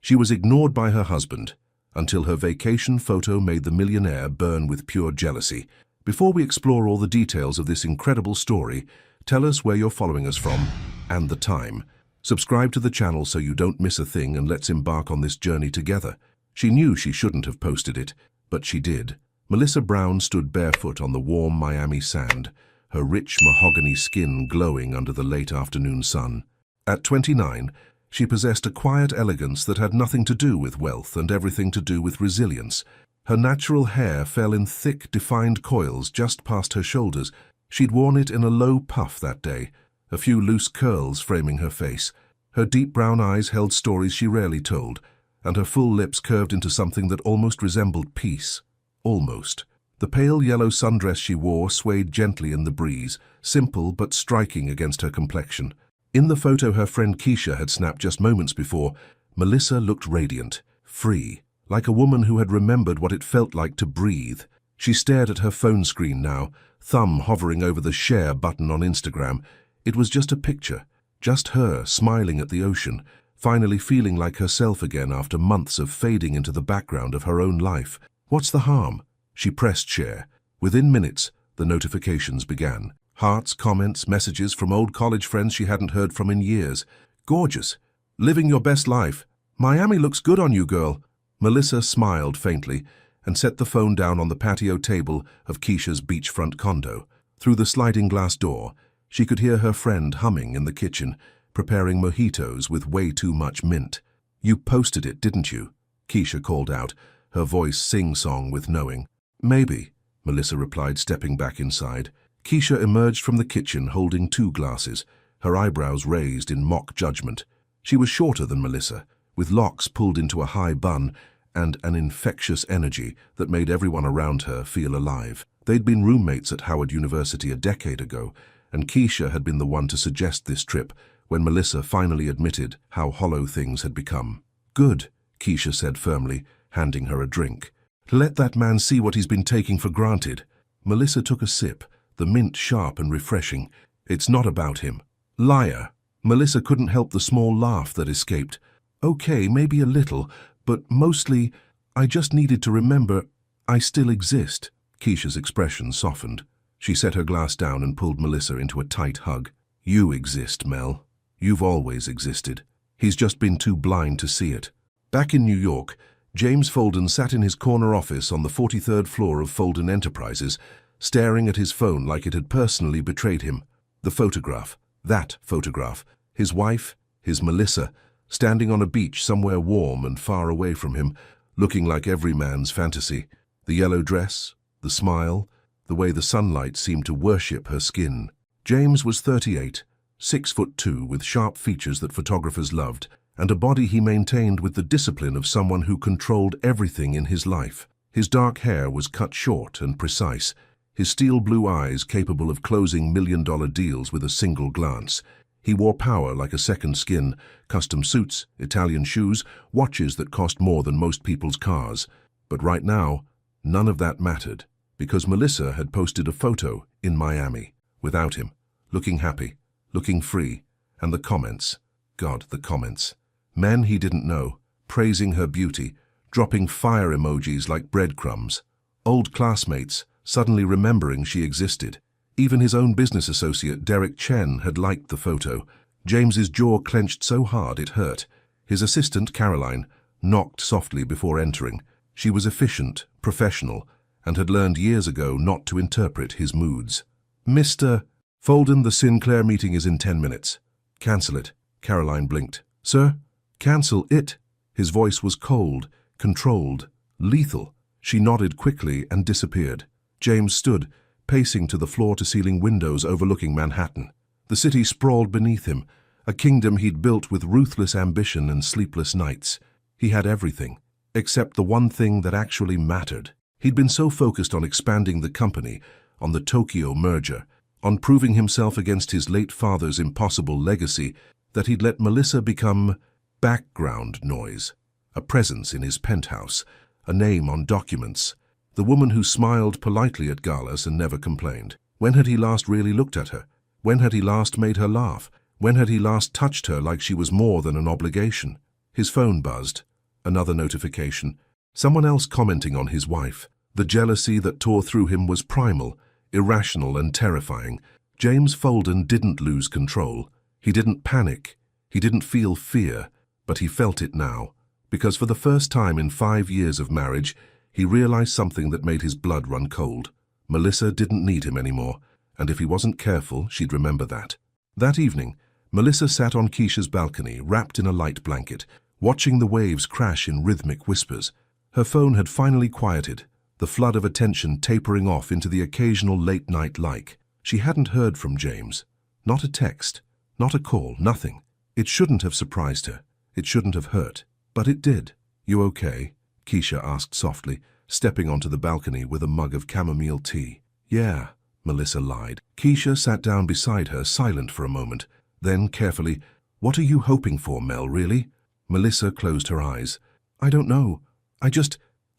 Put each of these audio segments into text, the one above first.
She was ignored by her husband until her vacation photo made the millionaire burn with pure jealousy. Before we explore all the details of this incredible story, tell us where you're following us from and the time. Subscribe to the channel so you don't miss a thing, and let's embark on this journey together. She knew she shouldn't have posted it, but she did. Melissa Brown stood barefoot on the warm Miami sand, her rich mahogany skin glowing under the late afternoon sun. At 29, she possessed a quiet elegance that had nothing to do with wealth and everything to do with resilience. Her natural hair fell in thick, defined coils just past her shoulders. She'd worn it in a low puff that day, a few loose curls framing her face. Her deep brown eyes held stories she rarely told, and her full lips curved into something that almost resembled peace. Almost. The pale yellow sundress she wore swayed gently in the breeze, simple but striking against her complexion. In the photo her friend Keisha had snapped just moments before, Melissa looked radiant, free, like a woman who had remembered what it felt like to breathe. She stared at her phone screen now, thumb hovering over the share button on Instagram. It was just a picture, just her smiling at the ocean, finally feeling like herself again after months of fading into the background of her own life. What's the harm? She pressed share. Within minutes, the notifications began. Hearts, comments, messages from old college friends she hadn't heard from in years. Gorgeous. Living your best life. Miami looks good on you, girl. Melissa smiled faintly and set the phone down on the patio table of Keisha's beachfront condo. Through the sliding glass door, she could hear her friend humming in the kitchen, preparing mojitos with way too much mint. You posted it, didn't you? Keisha called out, her voice sing-song with knowing. Maybe, Melissa replied, stepping back inside. Keisha emerged from the kitchen holding 2 glasses, her eyebrows raised in mock judgment. She was shorter than Melissa, with locks pulled into a high bun and an infectious energy that made everyone around her feel alive. They'd been roommates at Howard University a decade ago, and Keisha had been the one to suggest this trip when Melissa finally admitted how hollow things had become. Good, Keisha said firmly, handing her a drink. Let that man see what he's been taking for granted. Melissa took a sip, the mint sharp and refreshing. It's not about him. Liar. Melissa couldn't help the small laugh that escaped. Okay, maybe a little, but mostly, I just needed to remember I still exist. Keisha's expression softened. She set her glass down and pulled Melissa into a tight hug. You exist, Mel. You've always existed. He's just been too blind to see it. Back in New York, James Folden sat in his corner office on the 43rd floor of Folden Enterprises, staring at his phone like it had personally betrayed him. The photograph, that photograph, his wife, his Melissa, standing on a beach somewhere warm and far away from him, looking like every man's fantasy. The yellow dress, the smile, the way the sunlight seemed to worship her skin. James was 38, 6'2", with sharp features that photographers loved, and a body he maintained with the discipline of someone who controlled everything in his life. His dark hair was cut short and precise, his steel blue eyes capable of closing million-dollar deals with a single glance. He wore power like a second skin, custom suits, Italian shoes, watches that cost more than most people's cars. But right now, none of that mattered, because Melissa had posted a photo in Miami, without him, looking happy, looking free, and the comments. God, the comments. Men he didn't know, praising her beauty, dropping fire emojis like breadcrumbs. Old classmates, suddenly remembering she existed. Even his own business associate, Derek Chen, had liked the photo. James's jaw clenched so hard it hurt. His assistant, Caroline, knocked softly before entering. She was efficient, professional, and had learned years ago not to interpret his moods. Mr. Folden, the Sinclair meeting is in 10 minutes. Cancel it. Caroline blinked. Sir? Cancel it. His voice was cold, controlled, lethal. She nodded quickly and disappeared. James stood, pacing to the floor-to-ceiling windows overlooking Manhattan. The city sprawled beneath him, a kingdom he'd built with ruthless ambition and sleepless nights. He had everything, except the one thing that actually mattered. He'd been so focused on expanding the company, on the Tokyo merger, on proving himself against his late father's impossible legacy, that he'd let Melissa become background noise, a presence in his penthouse, a name on documents, the woman who smiled politely at galas and never complained. When had he last really looked at her? When had he last made her laugh? When had he last touched her like she was more than an obligation? His phone buzzed. Another notification. Someone else commenting on his wife. The jealousy that tore through him was primal, irrational and terrifying. James Folden didn't lose control. He didn't panic. He didn't feel fear, but he felt it now. Because for the first time in 5 years of marriage, he realized something that made his blood run cold. Melissa didn't need him anymore, and if he wasn't careful, she'd remember that. That evening, Melissa sat on Keisha's balcony, wrapped in a light blanket, watching the waves crash in rhythmic whispers. Her phone had finally quieted, the flood of attention tapering off into the occasional late-night like. She hadn't heard from James. Not a text, not a call, nothing. It shouldn't have surprised her. It shouldn't have hurt. But it did. "You okay?" Keisha asked softly, stepping onto the balcony with a mug of chamomile tea. "Yeah," Melissa lied. Keisha sat down beside her, silent for a moment. Then, carefully, "What are you hoping for, Mel, really?" Melissa closed her eyes. "I don't know.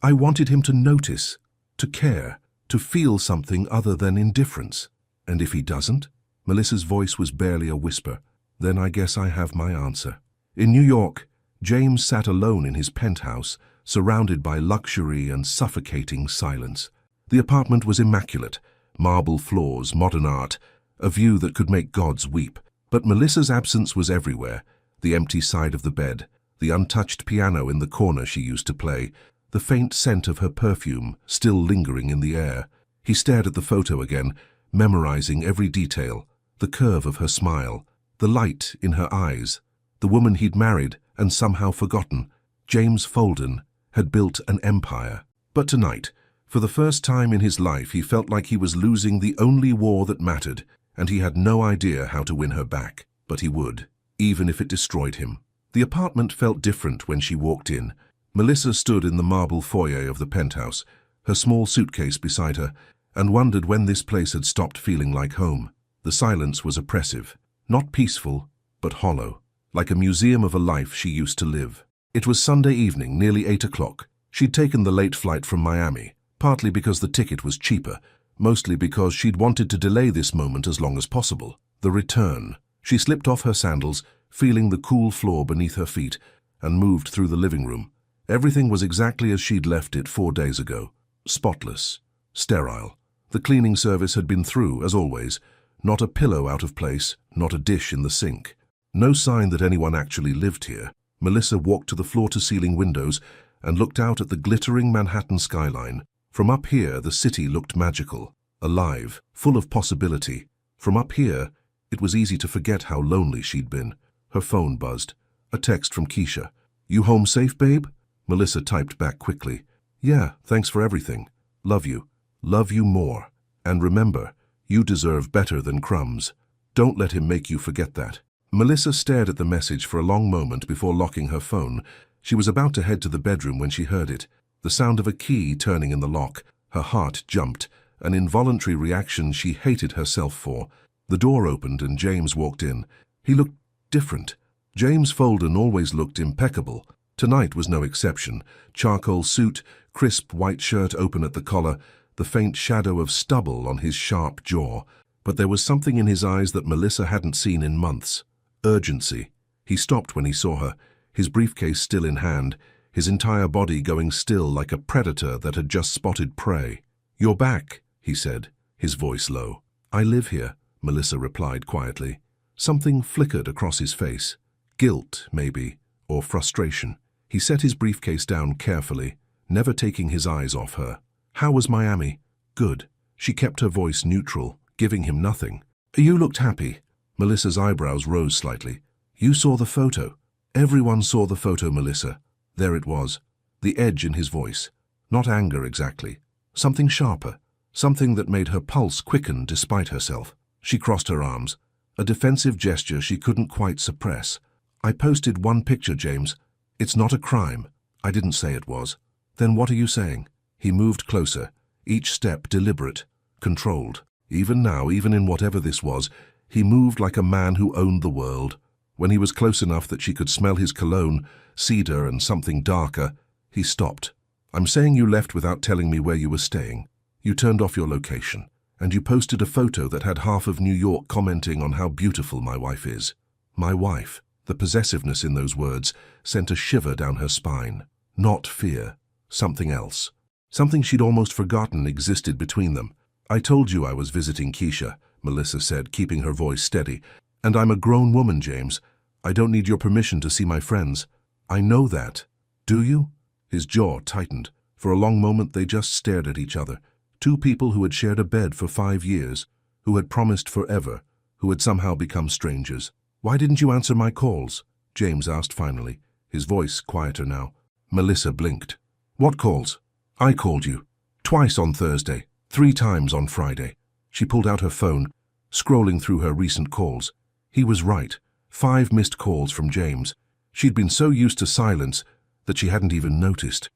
I wanted him to notice, to care, to feel something other than indifference. And if he doesn't?" Melissa's voice was barely a whisper. "Then I guess I have my answer." In New York, James sat alone in his penthouse, surrounded by luxury and suffocating silence. The apartment was immaculate, marble floors, modern art, a view that could make gods weep. But Melissa's absence was everywhere. The empty side of the bed, the untouched piano in the corner she used to play, the faint scent of her perfume still lingering in the air. He stared at the photo again, memorizing every detail, the curve of her smile, the light in her eyes, the woman he'd married and somehow forgotten. James Folden had built an empire. But tonight, for the first time in his life, he felt like he was losing the only war that mattered, and he had no idea how to win her back. But he would, even if it destroyed him. The apartment felt different when she walked in. Melissa stood in the marble foyer of the penthouse, her small suitcase beside her, and wondered when this place had stopped feeling like home. The silence was oppressive, not peaceful, but hollow, like a museum of a life she used to live. It was Sunday evening, nearly 8 o'clock. She'd taken the late flight from Miami, partly because the ticket was cheaper, mostly because she'd wanted to delay this moment as long as possible. The return. She slipped off her sandals, feeling the cool floor beneath her feet, and moved through the living room. Everything was exactly as she'd left it 4 days ago. Spotless. Sterile. The cleaning service had been through, as always. Not a pillow out of place, not a dish in the sink. No sign that anyone actually lived here. Melissa walked to the floor-to-ceiling windows and looked out at the glittering Manhattan skyline. From up here, the city looked magical, alive, full of possibility. From up here, it was easy to forget how lonely she'd been. Her phone buzzed. A text from Keisha. "You home safe, babe?" Melissa typed back quickly. "Yeah, thanks for everything. Love you. Love you more. And remember, you deserve better than crumbs. Don't let him make you forget that." Melissa stared at the message for a long moment before locking her phone. She was about to head to the bedroom when she heard it. The sound of a key turning in the lock. Her heart jumped, an involuntary reaction she hated herself for. The door opened and James walked in. He looked different. James Folden always looked impeccable. Tonight was no exception. Charcoal suit, crisp white shirt open at the collar, the faint shadow of stubble on his sharp jaw. But there was something in his eyes that Melissa hadn't seen in months. Urgency. He stopped when he saw her, his briefcase still in hand, his entire body going still like a predator that had just spotted prey. "You're back," he said, his voice low. "I live here," Melissa replied quietly. Something flickered across his face. Guilt, maybe, or frustration. He set his briefcase down carefully, never taking his eyes off her. "How was Miami?" "Good." She kept her voice neutral, giving him nothing. "You looked happy." Melissa's eyebrows rose slightly. "You saw the photo." "Everyone saw the photo, Melissa." There it was, the edge in his voice. Not anger exactly. Something sharper. Something that made her pulse quicken despite herself. She crossed her arms, a defensive gesture she couldn't quite suppress. "I posted one picture, James. It's not a crime." "I didn't say it was." "Then what are you saying?" He moved closer, each step deliberate, controlled. Even now, even in whatever this was, he moved like a man who owned the world. When he was close enough that she could smell his cologne, cedar and something darker, he stopped. "I'm saying you left without telling me where you were staying. You turned off your location, and you posted a photo that had half of New York commenting on how beautiful my wife is." My wife. The possessiveness in those words sent a shiver down her spine. Not fear. Something else. Something she'd almost forgotten existed between them. "I told you I was visiting Keisha," Melissa said, keeping her voice steady. "And I'm a grown woman, James. I don't need your permission to see my friends." "I know that." "Do you?" His jaw tightened. For a long moment they just stared at each other. Two people who had shared a bed for 5 years, who had promised forever, who had somehow become strangers. "Why didn't you answer my calls?" James asked finally, his voice quieter now. Melissa blinked. "What calls?" "I called you. Twice on Thursday, 3 times on Friday." She pulled out her phone, scrolling through her recent calls. He was right. 5 missed calls from James. She'd been so used to silence that she hadn't even noticed.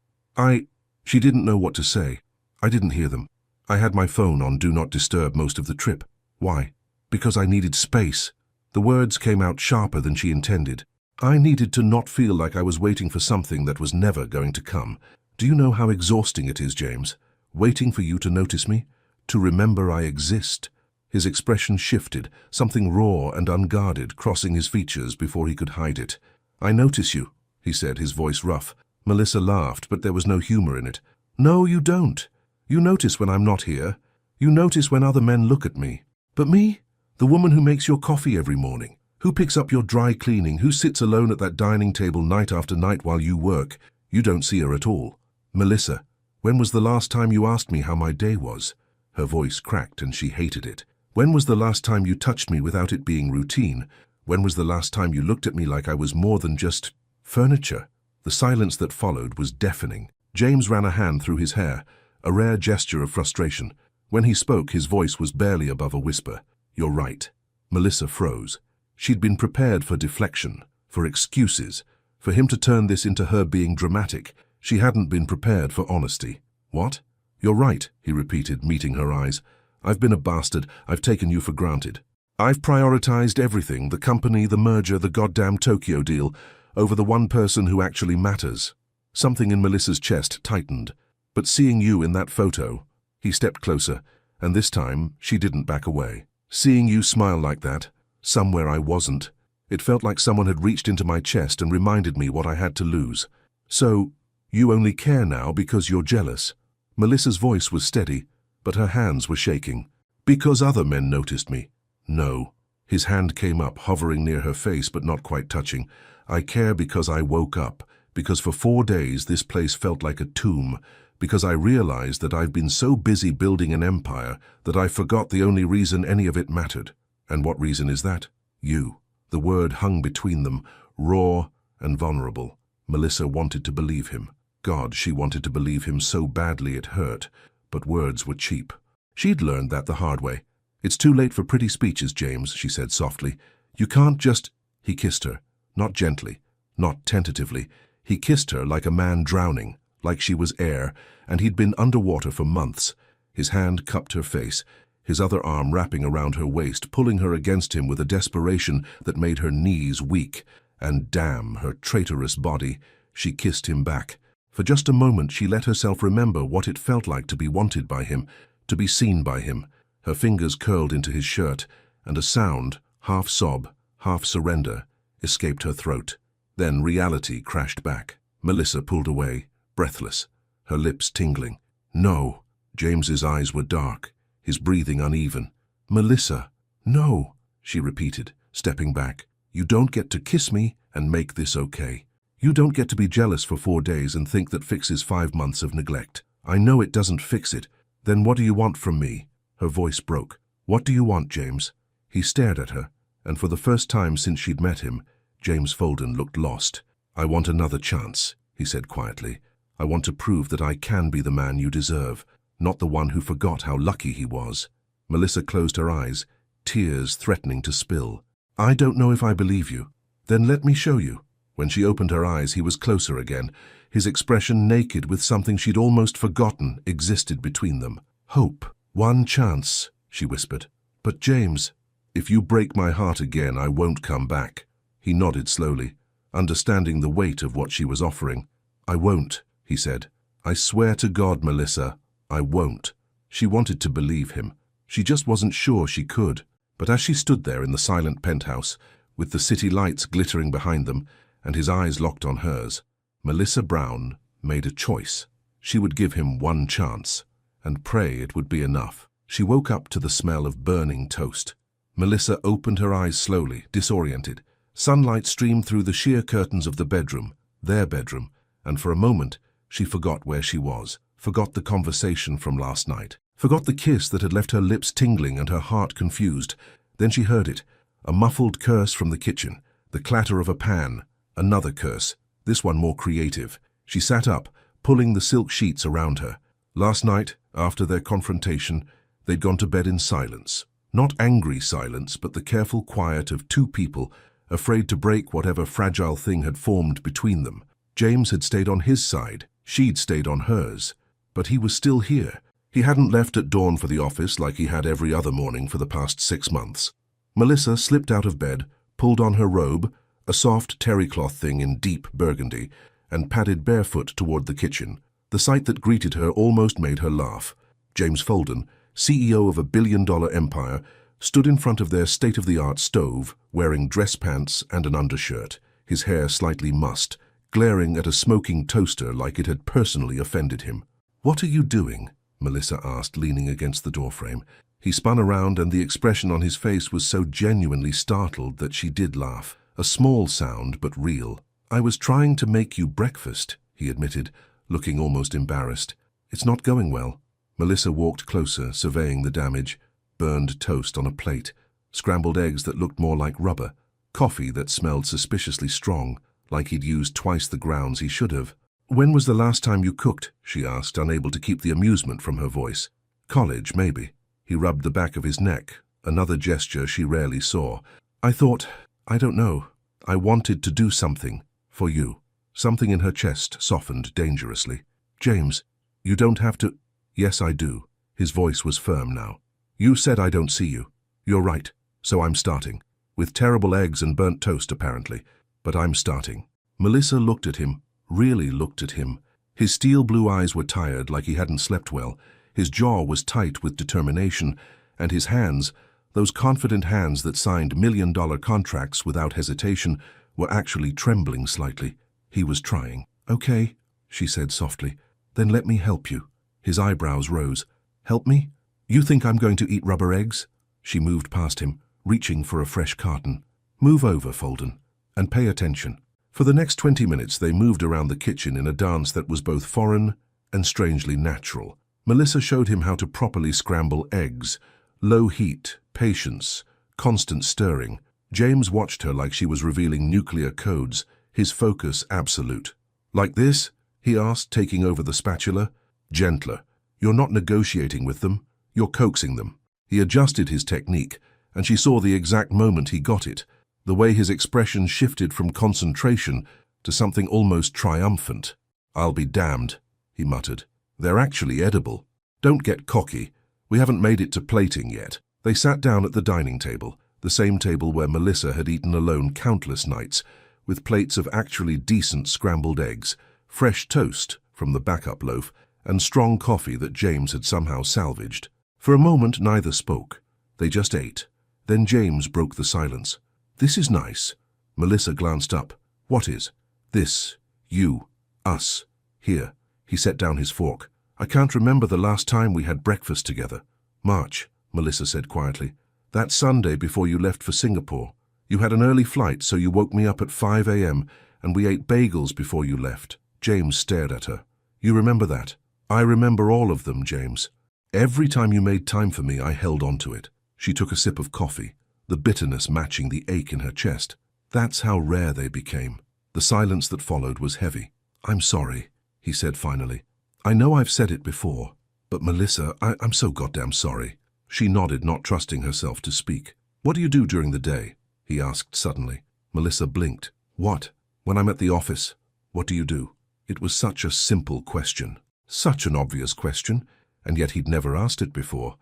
She didn't know what to say. "I didn't hear them. I had my phone on Do Not Disturb most of the trip." "Why?" "Because I needed space." The words came out sharper than she intended. "I needed to not feel like I was waiting for something that was never going to come. Do you know how exhausting it is, James? Waiting for you to notice me? To remember I exist?" His expression shifted, something raw and unguarded crossing his features before he could hide it. "I notice you," he said, his voice rough. Melissa laughed, but there was no humor in it. "No, you don't. You notice when I'm not here. You notice when other men look at me. But me? The woman who makes your coffee every morning, who picks up your dry cleaning, who sits alone at that dining table night after night while you work. You don't see her at all. Melissa, when was the last time you asked me how my day was?" Her voice cracked and she hated it. "When was the last time you touched me without it being routine? When was the last time you looked at me like I was more than just furniture?" The silence that followed was deafening. James ran a hand through his hair, a rare gesture of frustration. When he spoke, his voice was barely above a whisper. "You're right." Melissa froze. She'd been prepared for deflection, for excuses, for him to turn this into her being dramatic. She hadn't been prepared for honesty. "What?" "You're right," he repeated, meeting her eyes. "I've been a bastard. I've taken you for granted. I've prioritized everything, the company, the merger, the goddamn Tokyo deal, over the one person who actually matters." Something in Melissa's chest tightened. "But seeing you in that photo..." He stepped closer, and this time she didn't back away. "Seeing you smile like that, somewhere I wasn't, it felt like someone had reached into my chest and reminded me what I had to lose. So, you only care now because you're jealous." Melissa's voice was steady, but her hands were shaking. "Because other men noticed me." "No." His hand came up, hovering near her face but not quite touching. "I care because I woke up, because for 4 days this place felt like a tomb, because I realized that I've been so busy building an empire that I forgot the only reason any of it mattered." "And what reason is that?" "You." The word hung between them, raw and vulnerable. Melissa wanted to believe him. God, she wanted to believe him so badly it hurt, but words were cheap. She'd learned that the hard way. "It's too late for pretty speeches, James," she said softly. "You can't just..." He kissed her, not gently, not tentatively. He kissed her like a man drowning, like she was air, and he'd been underwater for months. His hand cupped her face, his other arm wrapping around her waist, pulling her against him with a desperation that made her knees weak. And damn her traitorous body, she kissed him back. For just a moment she let herself remember what it felt like to be wanted by him, to be seen by him. Her fingers curled into his shirt, and a sound, half sob, half surrender, escaped her throat. Then reality crashed back. Melissa pulled away, breathless, her lips tingling. "No." James's eyes were dark, his breathing uneven. "Melissa, no," she repeated, stepping back. "You don't get to kiss me and make this okay. You don't get to be jealous for 4 days and think that fixes 5 months of neglect. I know it doesn't fix it. Then what do you want from me?" Her voice broke. "What do you want, James?" He stared at her, and for the first time since she'd met him, James Folden looked lost. "I want another chance," he said quietly. "I want to prove that I can be the man you deserve, not the one who forgot how lucky he was." Melissa closed her eyes, tears threatening to spill. "I don't know if I believe you." "Then let me show you." When she opened her eyes, he was closer again, his expression naked with something she'd almost forgotten existed between them. "Hope. One chance," she whispered. "But James, if you break my heart again, I won't come back." He nodded slowly, understanding the weight of what she was offering. "I won't," he said. "I swear to God, Melissa, I won't." She wanted to believe him. She just wasn't sure she could. But as she stood there in the silent penthouse, with the city lights glittering behind them, and his eyes locked on hers, Melissa Brown made a choice. She would give him one chance, and pray it would be enough. She woke up to the smell of burning toast. Melissa opened her eyes slowly, disoriented. Sunlight streamed through the sheer curtains of the bedroom, their bedroom, and for a moment she forgot where she was, forgot the conversation from last night, forgot the kiss that had left her lips tingling and her heart confused. Then she heard it, a muffled curse from the kitchen, the clatter of a pan, another curse, this one more creative. She sat up, pulling the silk sheets around her. Last night, after their confrontation, they'd gone to bed in silence. Not angry silence, but the careful quiet of two people, afraid to break whatever fragile thing had formed between them. James had stayed on his side, she'd stayed on hers. But he was still here. He hadn't left at dawn for the office like he had every other morning for the past 6 months. Melissa slipped out of bed, pulled on her robe, a soft terry cloth thing in deep burgundy, and padded barefoot toward the kitchen. The sight that greeted her almost made her laugh. James Folden, CEO of a billion-dollar empire, stood in front of their state-of-the-art stove, wearing dress pants and an undershirt, his hair slightly mussed, glaring at a smoking toaster like it had personally offended him. "What are you doing?" Melissa asked, leaning against the doorframe. He spun around, and the expression on his face was so genuinely startled that she did laugh. A small sound, but real. "I was trying to make you breakfast," he admitted, looking almost embarrassed. "It's not going well." Melissa walked closer, surveying the damage. Burned toast on a plate, scrambled eggs that looked more like rubber, coffee that smelled suspiciously strong, like he'd used twice the grounds he should have. "When was the last time you cooked?" she asked, unable to keep the amusement from her voice. "College, maybe." He rubbed the back of his neck, another gesture she rarely saw. "I don't know. I wanted to do something for you." Something in her chest softened dangerously. "James, you don't have to." "Yes, I do." His voice was firm now. "You said I don't see you. You're right, so I'm starting. With terrible eggs and burnt toast, apparently. But I'm starting." Melissa looked at him, really looked at him. His steel blue eyes were tired, like he hadn't slept well. His jaw was tight with determination, and his hands, those confident hands that signed million-dollar contracts without hesitation, were actually trembling slightly. He was trying. "Okay," she said softly. "Then let me help you." His eyebrows rose. "Help me? You think I'm going to eat rubber eggs?" She moved past him, reaching for a fresh carton. "Move over, Folden, and pay attention." For the next 20 minutes they moved around the kitchen in a dance that was both foreign and strangely natural. Melissa showed him how to properly scramble eggs. Low heat, patience, constant stirring. James watched her like she was revealing nuclear codes, his focus absolute. "Like this?" he asked, taking over the spatula. "Gentler. You're not negotiating with them. You're coaxing them." He adjusted his technique, and she saw the exact moment he got it, the way his expression shifted from concentration to something almost triumphant. "I'll be damned," he muttered. "They're actually edible. Don't get cocky. We haven't made it to plating yet." They sat down at the dining table, the same table where Melissa had eaten alone countless nights, with plates of actually decent scrambled eggs, fresh toast from the backup loaf, and strong coffee that James had somehow salvaged. For a moment neither spoke. They just ate. Then James broke the silence. "This is nice." Melissa glanced up. "What is?" "This. You. Us. Here." He set down his fork. "I can't remember the last time we had breakfast together." "March," Melissa said quietly. "That Sunday before you left for Singapore. You had an early flight, so you woke me up at 5 a.m., and we ate bagels before you left." James stared at her. "You remember that?" "I remember all of them, James. Every time you made time for me, I held on to it." She took a sip of coffee, the bitterness matching the ache in her chest. That's how rare they became. The silence that followed was heavy. "I'm sorry," he said finally. "I know I've said it before, but Melissa, I'm so goddamn sorry." She nodded, not trusting herself to speak. "What do you do during the day?" he asked suddenly. Melissa blinked. "What? When I'm at the office, what do you do?" It was such a simple question. Such an obvious question, and yet he'd never asked it before.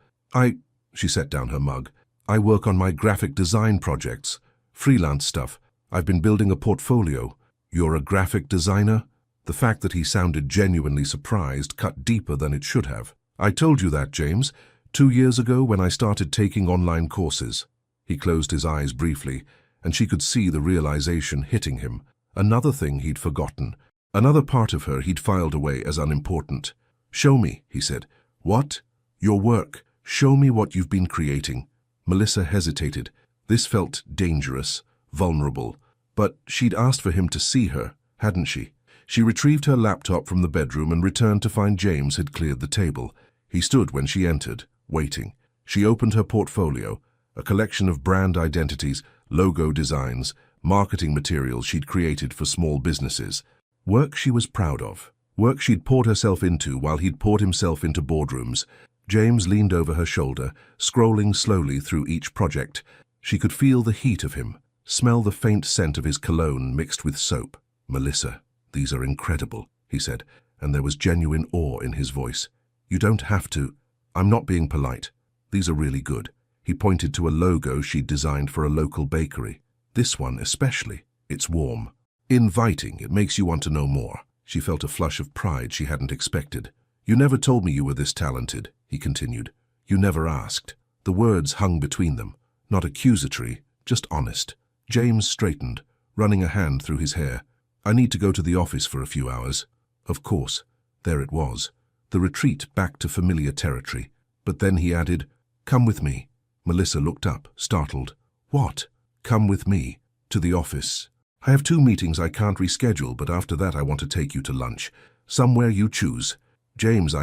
She set down her mug. "I work on my graphic design projects, freelance stuff. I've been building a portfolio." "You're a graphic designer?" The fact that he sounded genuinely surprised cut deeper than it should have. "I told you that, James, 2 years ago when I started taking online courses." He closed his eyes briefly, and she could see the realization hitting him. Another thing he'd forgotten. Another part of her he'd filed away as unimportant. "Show me," he said. "What?" "Your work. Show me what you've been creating." Melissa hesitated. This felt dangerous, vulnerable. But she'd asked for him to see her, hadn't she? She retrieved her laptop from the bedroom and returned to find James had cleared the table. He stood when she entered, waiting. She opened her portfolio, a collection of brand identities, logo designs, marketing materials she'd created for small businesses. Work she was proud of. Work she'd poured herself into while he'd poured himself into boardrooms. James leaned over her shoulder, scrolling slowly through each project. She could feel the heat of him, smell the faint scent of his cologne mixed with soap. "Melissa, these are incredible," he said, and there was genuine awe in his voice. "You don't have to. I'm not being polite. These are really good." He pointed to a logo she'd designed for a local bakery. "This one especially. It's warm. Inviting. It makes you want to know more." She felt a flush of pride she hadn't expected. "You never told me you were this talented," he continued. "You never asked." The words hung between them, not accusatory, just honest. James straightened, running a hand through his hair. "I need to go to the office for a few hours." Of course. There it was. The retreat back to familiar territory. But then he added, "Come with me." Melissa looked up, startled. "What?" "Come with me. To the office. I have 2 meetings I can't reschedule, but after that I want to take you to lunch. Somewhere you choose." "James,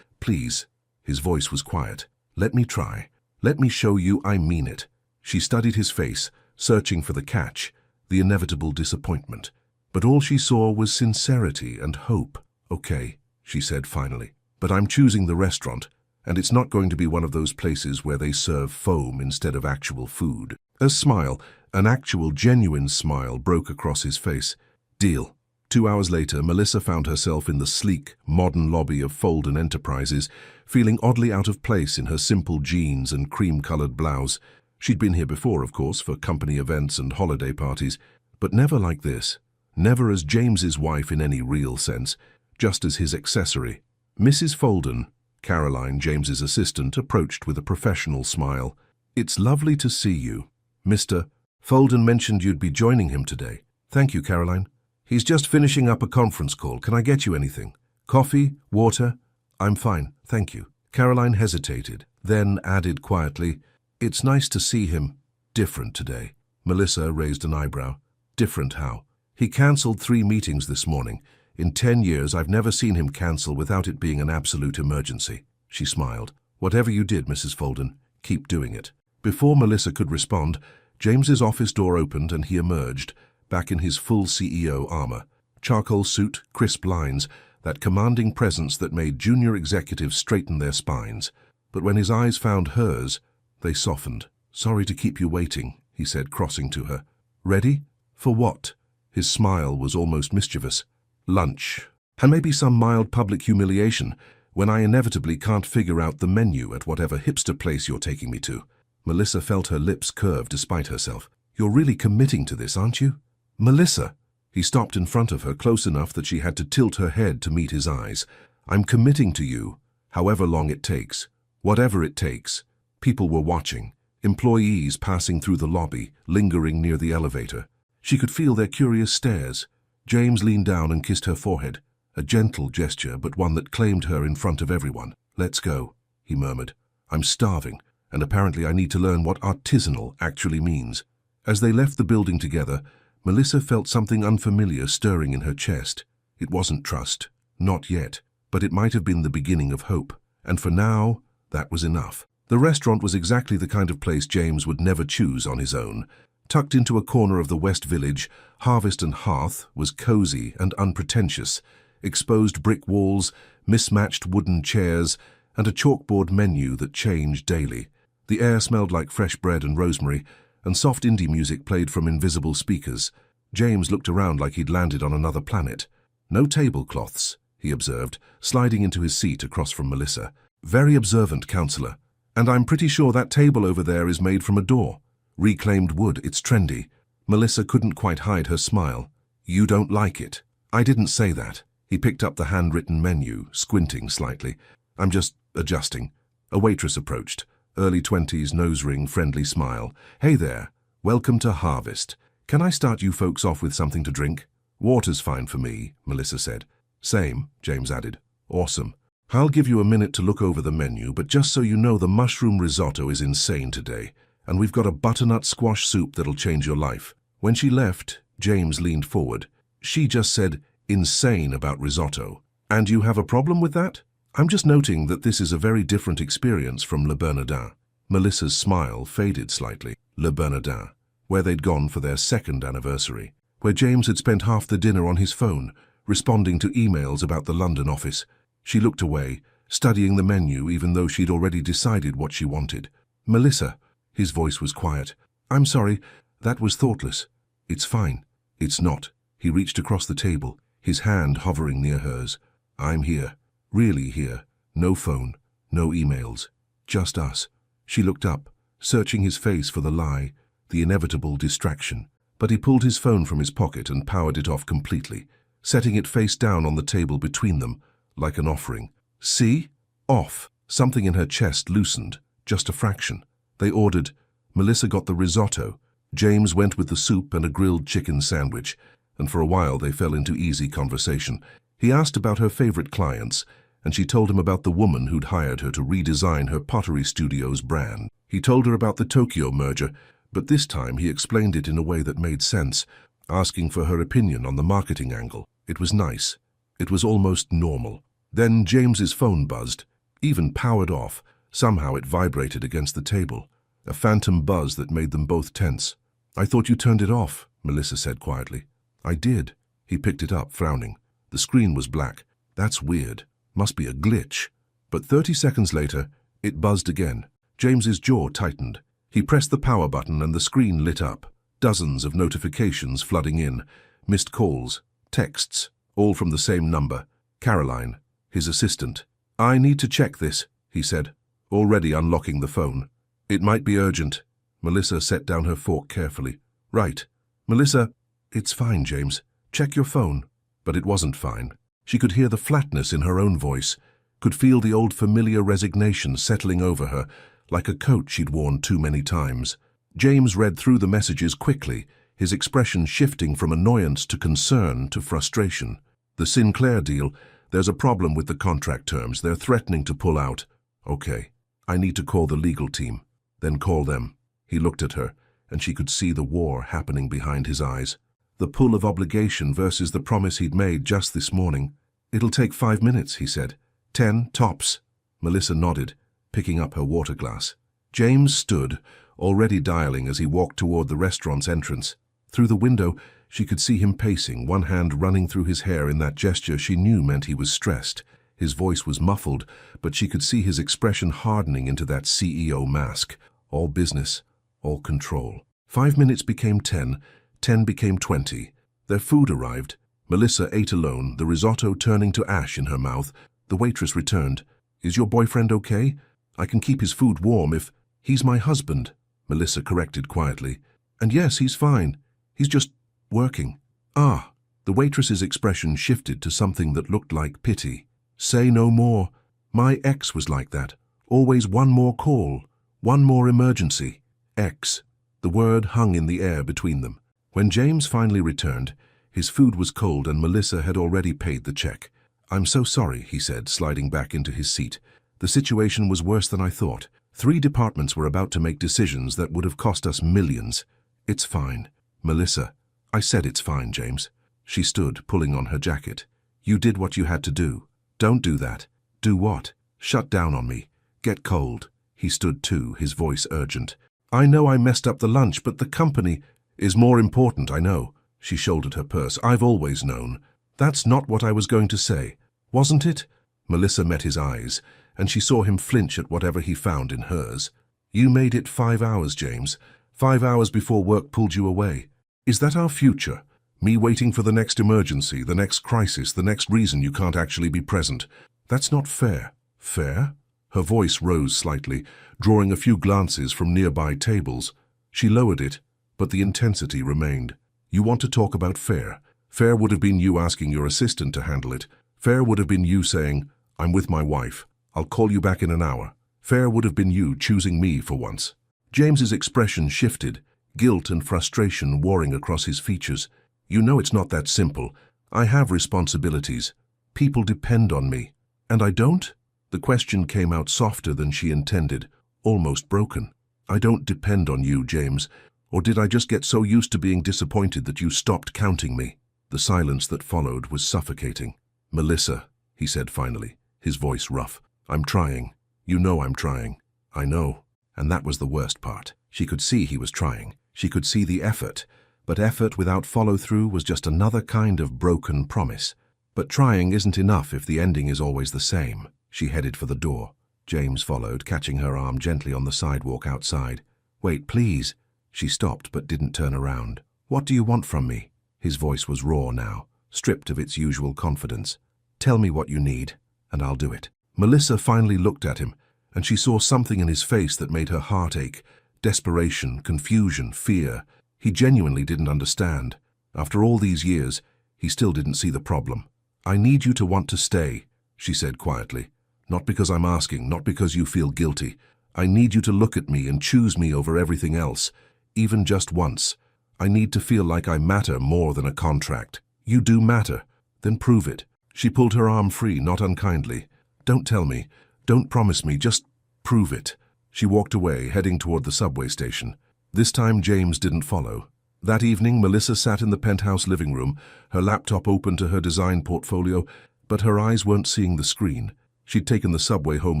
please." His voice was quiet. "Let me try. Let me show you I mean it." She studied his face, searching for the catch, the inevitable disappointment. But all she saw was sincerity and hope. "Okay," she said finally. "But I'm choosing the restaurant, and it's not going to be one of those places where they serve foam instead of actual food." A smile, an actual genuine smile, broke across his face. "Deal." 2 hours later, Melissa found herself in the sleek, modern lobby of Folden Enterprises, feeling oddly out of place in her simple jeans and cream-colored blouse. She'd been here before, of course, for company events and holiday parties, but never like this. Never as James's wife in any real sense, just as his accessory. Mrs. Folden, Caroline, James's assistant, approached with a professional smile. "It's lovely to see you. Mr. Folden mentioned you'd be joining him today." "Thank you, Caroline. He's just finishing up a conference call. Can I get you anything? Coffee? Water?" "I'm fine, thank you." Caroline hesitated, then added quietly, "It's nice to see him different today." Melissa raised an eyebrow. "Different how?" "He cancelled 3 meetings this morning. In 10 years, I've never seen him cancel without it being an absolute emergency." She smiled. "Whatever you did, Mrs. Folden, keep doing it." Before Melissa could respond, James's office door opened and he emerged, back in his full CEO armor. Charcoal suit, crisp lines, that commanding presence that made junior executives straighten their spines. But when his eyes found hers, they softened. "Sorry to keep you waiting," he said, crossing to her. "Ready? For what?" His smile was almost mischievous. "Lunch. And maybe some mild public humiliation, when I inevitably can't figure out the menu at whatever hipster place you're taking me to." Melissa felt her lips curve despite herself. "You're really committing to this, aren't you?" "Melissa!" He stopped in front of her, close enough that she had to tilt her head to meet his eyes. "I'm committing to you, however long it takes. Whatever it takes." People were watching. Employees passing through the lobby, lingering near the elevator. She could feel their curious stares. James leaned down and kissed her forehead. A gentle gesture, but one that claimed her in front of everyone. "Let's go," he murmured. "I'm starving, and apparently I need to learn what artisanal actually means." As they left the building together, Melissa felt something unfamiliar stirring in her chest. It wasn't trust, not yet, but it might have been the beginning of hope. And for now, that was enough. The restaurant was exactly the kind of place James would never choose on his own. Tucked into a corner of the West Village, Harvest and Hearth was cozy and unpretentious. Exposed brick walls, mismatched wooden chairs, and a chalkboard menu that changed daily. The air smelled like fresh bread and rosemary, and soft indie music played from invisible speakers. James looked around like he'd landed on another planet. "No tablecloths," he observed, sliding into his seat across from Melissa. "Very observant, counselor. And I'm pretty sure that table over there is made from a door. Reclaimed wood, it's trendy." Melissa couldn't quite hide her smile. "You don't like it?" "I didn't say that." He picked up the handwritten menu, squinting slightly. "I'm just adjusting." A waitress approached. Early 20s, nose ring, friendly smile. "Hey there. Welcome to Harvest. Can I start you folks off with something to drink?" Water's fine for me, Melissa said. Same, James added. Awesome. I'll give you a minute to look over the menu, but just so you know, the mushroom risotto is insane today, and we've got a butternut squash soup that'll change your life. When she left, James leaned forward. She just said, insane about risotto. And you have a problem with that? I'm just noting that this is a very different experience from Le Bernardin. Melissa's smile faded slightly. Le Bernardin, where they'd gone for their second anniversary, where James had spent half the dinner on his phone, responding to emails about the London office. She looked away, studying the menu even though she'd already decided what she wanted. Melissa, his voice was quiet. I'm sorry, that was thoughtless. It's fine. It's not. He reached across the table, his hand hovering near hers. I'm here. Really here. No phone, no emails. Just us. She looked up, searching his face for the lie, the inevitable distraction. But he pulled his phone from his pocket and powered it off completely, setting it face down on the table between them, like an offering. See? Off. Something in her chest loosened, just a fraction. They ordered. Melissa got the risotto. James went with the soup and a grilled chicken sandwich, and for a while they fell into easy conversation. He asked about her favorite clients, and she told him about the woman who'd hired her to redesign her pottery studio's brand. He told her about the Tokyo merger, but this time he explained it in a way that made sense, asking for her opinion on the marketing angle. It was nice. It was almost normal. Then James's phone buzzed, even powered off. Somehow it vibrated against the table, a phantom buzz that made them both tense. I thought you turned it off, Melissa said quietly. I did. He picked it up, frowning. The screen was black. That's weird. Must be a glitch. But 30 seconds later, it buzzed again. James's jaw tightened. He pressed the power button and the screen lit up. Dozens of notifications flooding in. Missed calls, texts, all from the same number. Caroline, his assistant. I need to check this, he said, already unlocking the phone. It might be urgent. Melissa set down her fork carefully. Right. Melissa, it's fine, James. Check your phone. But it wasn't fine. She could hear the flatness in her own voice, could feel the old familiar resignation settling over her, like a coat she'd worn too many times. James read through the messages quickly, his expression shifting from annoyance to concern to frustration. The Sinclair deal, there's a problem with the contract terms. They're threatening to pull out. Okay, I need to call the legal team. Then call them. He looked at her, and she could see the war happening behind his eyes. The pull of obligation versus the promise he'd made just this morning. It'll take 5 minutes, he said. 10, tops. Melissa nodded, picking up her water glass. James stood, already dialing as he walked toward the restaurant's entrance. Through the window, she could see him pacing, one hand running through his hair in that gesture she knew meant he was stressed. His voice was muffled, but she could see his expression hardening into that CEO mask. All business, all control. 5 minutes became 10. 10 became 20. Their food arrived. Melissa ate alone, the risotto turning to ash in her mouth. The waitress returned. Is your boyfriend okay? I can keep his food warm if... He's my husband, Melissa corrected quietly. And yes, he's fine. He's just working. Ah, the waitress's expression shifted to something that looked like pity. Say no more. My ex was like that. Always one more call, one more emergency. Ex. The word hung in the air between them. When James finally returned, his food was cold and Melissa had already paid the check. I'm so sorry, he said, sliding back into his seat. The situation was worse than I thought. 3 departments were about to make decisions that would have cost us millions. It's fine. Melissa. I said it's fine, James. She stood, pulling on her jacket. You did what you had to do. Don't do that. Do what? Shut down on me. Get cold. He stood too, his voice urgent. I know I messed up the lunch, but the company is more important, I know. She shouldered her purse. I've always known. That's not what I was going to say. Wasn't it? Melissa met his eyes, and she saw him flinch at whatever he found in hers. You made it 5 hours, James. 5 hours before work pulled you away. Is that our future? Me waiting for the next emergency, the next crisis, the next reason you can't actually be present. That's not fair. Fair? Her voice rose slightly, drawing a few glances from nearby tables. She lowered it, but the intensity remained. You want to talk about fair? Fair would have been you asking your assistant to handle it. Fair would have been you saying, I'm with my wife. I'll call you back in an hour. Fair would have been you choosing me for once. James's expression shifted, guilt and frustration warring across his features. You know it's not that simple. I have responsibilities. People depend on me. And I don't? The question came out softer than she intended, almost broken. I don't depend on you, James. Or did I just get so used to being disappointed that you stopped counting me? The silence that followed was suffocating. Melissa, he said finally, his voice rough. I'm trying. You know I'm trying. I know. And that was the worst part. She could see he was trying. She could see the effort. But effort without follow-through was just another kind of broken promise. But trying isn't enough if the ending is always the same. She headed for the door. James followed, catching her arm gently on the sidewalk outside. Wait, please. She stopped but didn't turn around. What do you want from me? His voice was raw now, stripped of its usual confidence. Tell me what you need, and I'll do it. Melissa finally looked at him, and she saw something in his face that made her heart ache. Desperation, confusion, fear. He genuinely didn't understand. After all these years, he still didn't see the problem. I need you to want to stay, she said quietly. Not because I'm asking, not because you feel guilty. I need you to look at me and choose me over everything else, even just once. I need to feel like I matter more than a contract. You do matter. Then prove it. She pulled her arm free, not unkindly. Don't tell me. Don't promise me. Just prove it. She walked away, heading toward the subway station. This time James didn't follow. That evening, Melissa sat in the penthouse living room, her laptop open to her design portfolio, but her eyes weren't seeing the screen. She'd taken the subway home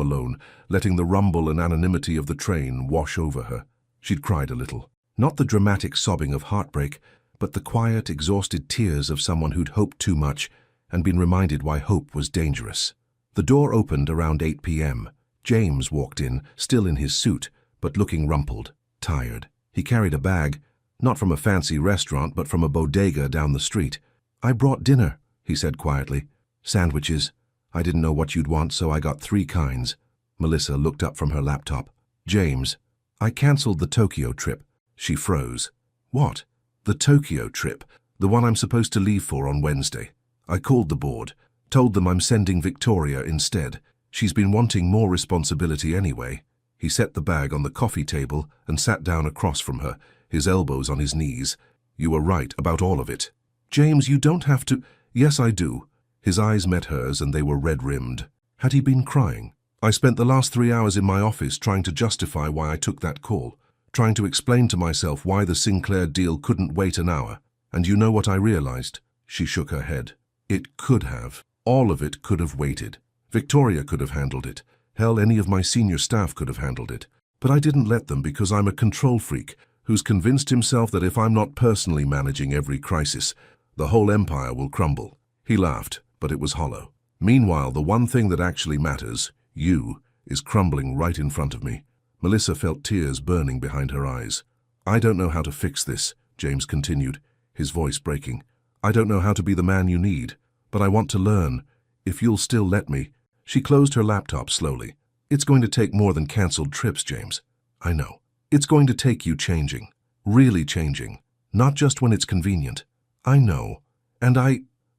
alone, letting the rumble and anonymity of the train wash over her. She'd cried a little. Not the dramatic sobbing of heartbreak, but the quiet, exhausted tears of someone who'd hoped too much and been reminded why hope was dangerous. The door opened around 8 p.m. James walked in, still in his suit, but looking rumpled, tired. He carried a bag, not from a fancy restaurant, but from a bodega down the street. I brought dinner, he said quietly. Sandwiches. I didn't know what you'd want, so I got 3 kinds. Melissa looked up from her laptop. James, I canceled the Tokyo trip. She froze. What? The Tokyo trip, the one I'm supposed to leave for on Wednesday. I called the board, told them I'm sending Victoria instead. She's been wanting more responsibility anyway. He set the bag on the coffee table and sat down across from her, his elbows on his knees. You were right about all of it. James, you don't have to. Yes, I do. His eyes met hers and they were red-rimmed. Had he been crying? I spent the last 3 hours in my office trying to justify why I took that call, trying to explain to myself why the Sinclair deal couldn't wait an hour. And you know what I realized? She shook her head. It could have. All of it could have waited. Victoria could have handled it. Hell, any of my senior staff could have handled it. But I didn't let them because I'm a control freak who's convinced himself that if I'm not personally managing every crisis, the whole empire will crumble. He laughed, but it was hollow. Meanwhile, the one thing that actually matters, you, is crumbling right in front of me. Melissa felt tears burning behind her eyes. I don't know how to fix this, James continued, his voice breaking. I don't know how to be the man you need, but I want to learn. If you'll still let me. She closed her laptop slowly. It's going to take more than cancelled trips, James. I know. It's going to take you changing. Really changing. Not just when it's convenient. I know. And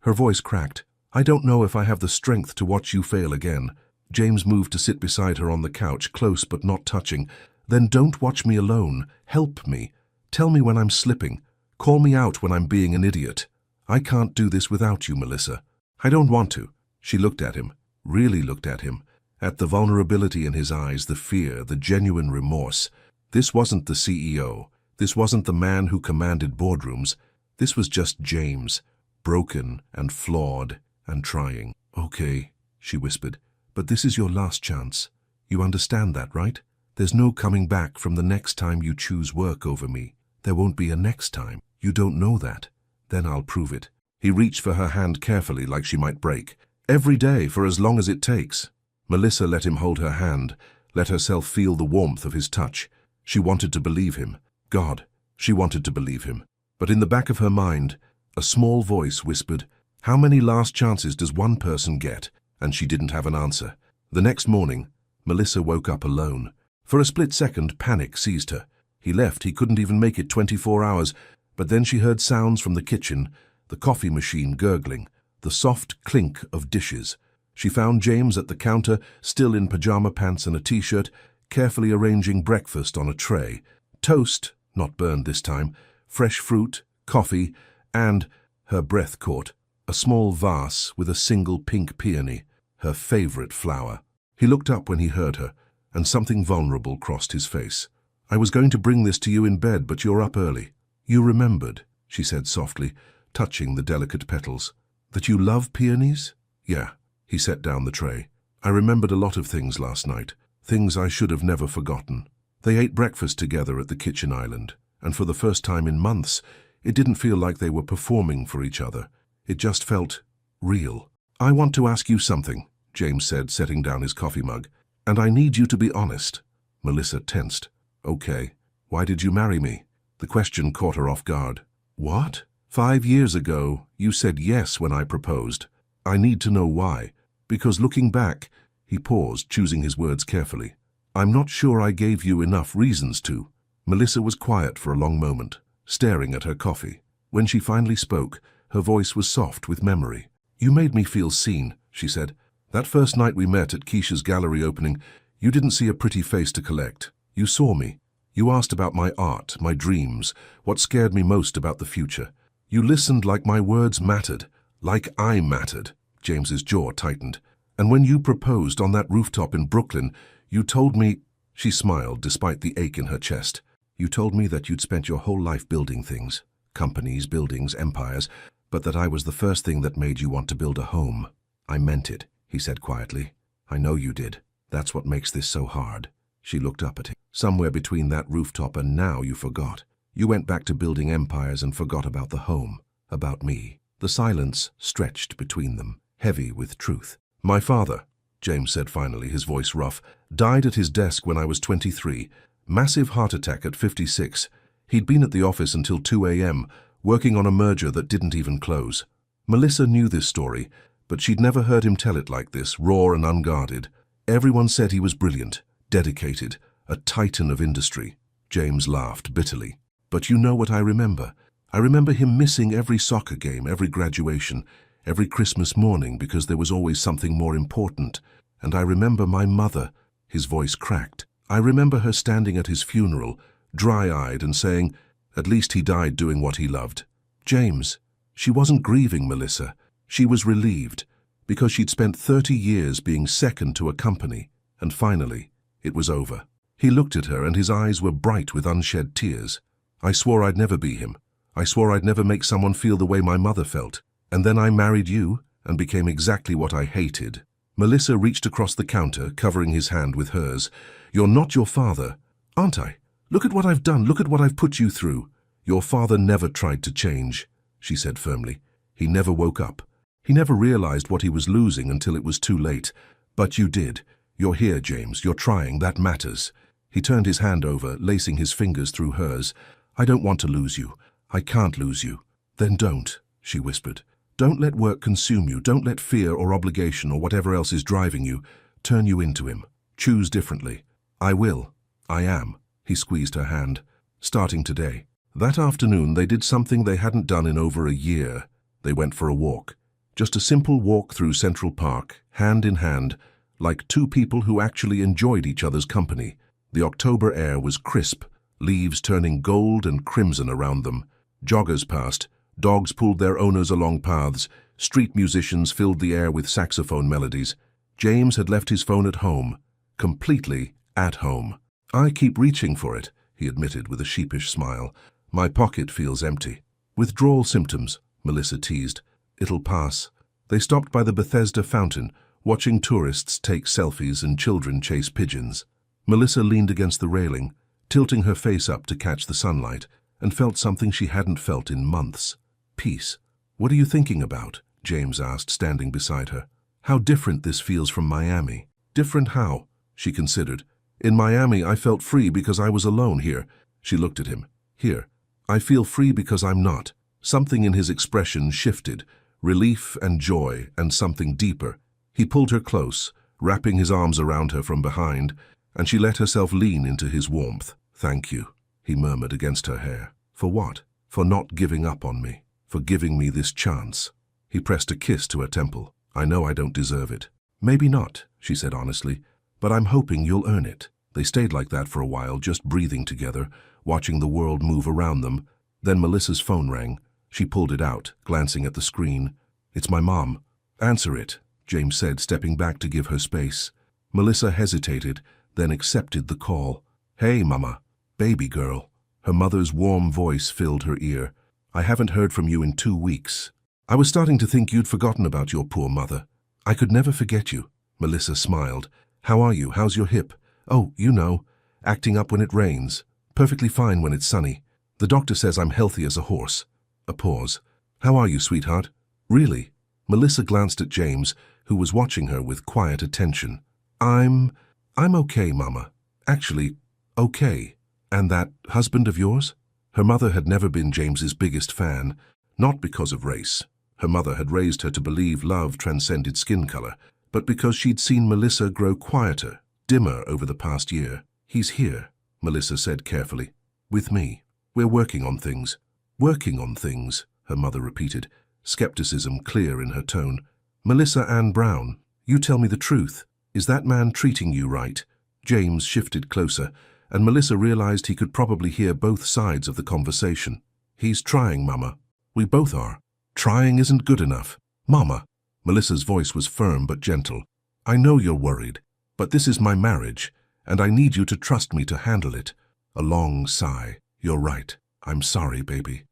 Her voice cracked. I don't know if I have the strength to watch you fail again. James moved to sit beside her on the couch, close but not touching. Then don't watch me alone. Help me. Tell me when I'm slipping. Call me out when I'm being an idiot. I can't do this without you, Melissa. I don't want to. She looked at him, really looked at him, at the vulnerability in his eyes, the fear, the genuine remorse. This wasn't the CEO. This wasn't the man who commanded boardrooms. This was just James, broken and flawed and trying. Okay, she whispered, but this is your last chance. You understand that, right? There's no coming back from the next time you choose work over me. There won't be a next time. You don't know that. Then I'll prove it. He reached for her hand carefully like she might break. Every day for as long as it takes. Melissa let him hold her hand, let herself feel the warmth of his touch. She wanted to believe him. God, she wanted to believe him. But in the back of her mind, a small voice whispered, how many last chances does one person get? And she didn't have an answer. The next morning, Melissa woke up alone. For a split second, panic seized her. He left, he couldn't even make it 24 hours, but then she heard sounds from the kitchen, the coffee machine gurgling, the soft clink of dishes. She found James at the counter, still in pajama pants and a t-shirt, carefully arranging breakfast on a tray. Toast, not burned this time, fresh fruit, coffee, and, Her breath caught. A small vase with a single pink peony, her favorite flower. He looked up when he heard her, and something vulnerable crossed his face. "I was going to bring this to you in bed, but you're up early." "You remembered," she said softly, touching the delicate petals. "That you love peonies?" "Yeah." He set down the tray. "I remembered a lot of things last night, things I should have never forgotten." They ate breakfast together at the kitchen island, and for the first time in months, it didn't feel like they were performing for each other. It just felt real. "I want to ask you something," James said, setting down his coffee mug. "And I need you to be honest." Melissa tensed. "Okay. Why did you marry me?" The question caught her off guard. "What? 5 years ago, you said yes when I proposed. I need to know why. Because looking back," he paused, choosing his words carefully, "I'm not sure I gave you enough reasons to." Melissa was quiet for a long moment, staring at her coffee. When she finally spoke, her voice was soft with memory. "You made me feel seen," she said. "That first night we met at Keisha's gallery opening, you didn't see a pretty face to collect. You saw me. You asked about my art, my dreams, what scared me most about the future. You listened like my words mattered, like I mattered." James's jaw tightened. "And when you proposed on that rooftop in Brooklyn, you told me—" She smiled despite the ache in her chest. "You told me that you'd spent your whole life building things, companies, buildings, empires, but that I was the first thing that made you want to build a home." "I meant it," he said quietly. "I know you did. That's what makes this so hard." She looked up at him. "Somewhere between that rooftop and now you forgot. You went back to building empires and forgot about the home, about me." The silence stretched between them, heavy with truth. "My father," James said finally, his voice rough, "died at his desk when I was 23. Massive heart attack at 56. He'd been at the office until 2 a.m., working on a merger that didn't even close." Melissa knew this story, but she'd never heard him tell it like this, raw and unguarded. Everyone said he was brilliant, dedicated, a titan of industry. James laughed bitterly. "But you know what I remember? I remember him missing every soccer game, every graduation, every Christmas morning because there was always something more important. And I remember my mother." His voice cracked. "I remember her standing at his funeral, dry-eyed and saying, 'At least he died doing what he loved.'" "James, she wasn't grieving, Melissa. She was relieved, because she'd spent 30 years being second to a company, and finally, it was over." He looked at her and his eyes were bright with unshed tears. "I swore I'd never be him. I swore I'd never make someone feel the way my mother felt. And then I married you and became exactly what I hated." Melissa reached across the counter, covering his hand with hers. "You're not your father." "Aren't I? Look at what I've done. Look at what I've put you through." "Your father never tried to change," she said firmly. "He never woke up. He never realized what he was losing until it was too late. But you did. You're here, James. You're trying. That matters." He turned his hand over, lacing his fingers through hers. "I don't want to lose you. I can't lose you." "Then don't," she whispered. "Don't let work consume you. Don't let fear or obligation or whatever else is driving you turn you into him. Choose differently." "I will. I am." He squeezed her hand. "Starting today." That afternoon, they did something they hadn't done in over a year. They went for a walk. Just a simple walk through Central Park, hand in hand, like two people who actually enjoyed each other's company. The October air was crisp, leaves turning gold and crimson around them. Joggers passed, dogs pulled their owners along paths, street musicians filled the air with saxophone melodies. James had left his phone at home, completely at home. "I keep reaching for it," he admitted with a sheepish smile. "My pocket feels empty." "Withdrawal symptoms," Melissa teased. "It'll pass." They stopped by the Bethesda fountain, watching tourists take selfies and children chase pigeons. Melissa leaned against the railing, tilting her face up to catch the sunlight, and felt something she hadn't felt in months. Peace. "What are you thinking about?" James asked, standing beside her. "How different this feels from Miami." "Different how?" She considered. "In Miami, I felt free because I was alone. Here." She looked at him. "Here. I feel free because I'm not." Something in his expression shifted, relief and joy and something deeper. He pulled her close, wrapping his arms around her from behind, and she let herself lean into his warmth. "Thank you," he murmured against her hair. "For what?" "For not giving up on me. For giving me this chance." He pressed a kiss to her temple. "I know I don't deserve it." "Maybe not," she said honestly, "but I'm hoping you'll earn it." They stayed like that for a while, just breathing together, watching the world move around them. Then Melissa's phone rang. She pulled it out, glancing at the screen. "It's my mom." "Answer it," James said, stepping back to give her space. Melissa hesitated, then accepted the call. "Hey, Mama. Baby girl." Her mother's warm voice filled her ear. "I haven't heard from you in 2 weeks. I was starting to think you'd forgotten about your poor mother." "I could never forget you." Melissa smiled. "How are you? How's your hip?" "Oh, you know, acting up when it rains. Perfectly fine when it's sunny. The doctor says I'm healthy as a horse." A pause. "How are you, sweetheart?" "Really?" Melissa glanced at James, who was watching her with quiet attention. I'm okay, Mama. Actually, okay." "And that husband of yours?" Her mother had never been James's biggest fan, not because of race. Her mother had raised her to believe love transcended skin color, but because she'd seen Melissa grow quieter, dimmer over the past year. "He's here," Melissa said carefully. "With me. We're working on things." "Working on things," her mother repeated, skepticism clear in her tone. "Melissa Ann Brown, you tell me the truth. Is that man treating you right?" James shifted closer, and Melissa realized he could probably hear both sides of the conversation. "He's trying, Mama. We both are. Trying isn't good enough." "Mama," Melissa's voice was firm but gentle, "I know you're worried, but this is my marriage, and I need you to trust me to handle it." A long sigh. "You're right. I'm sorry, baby.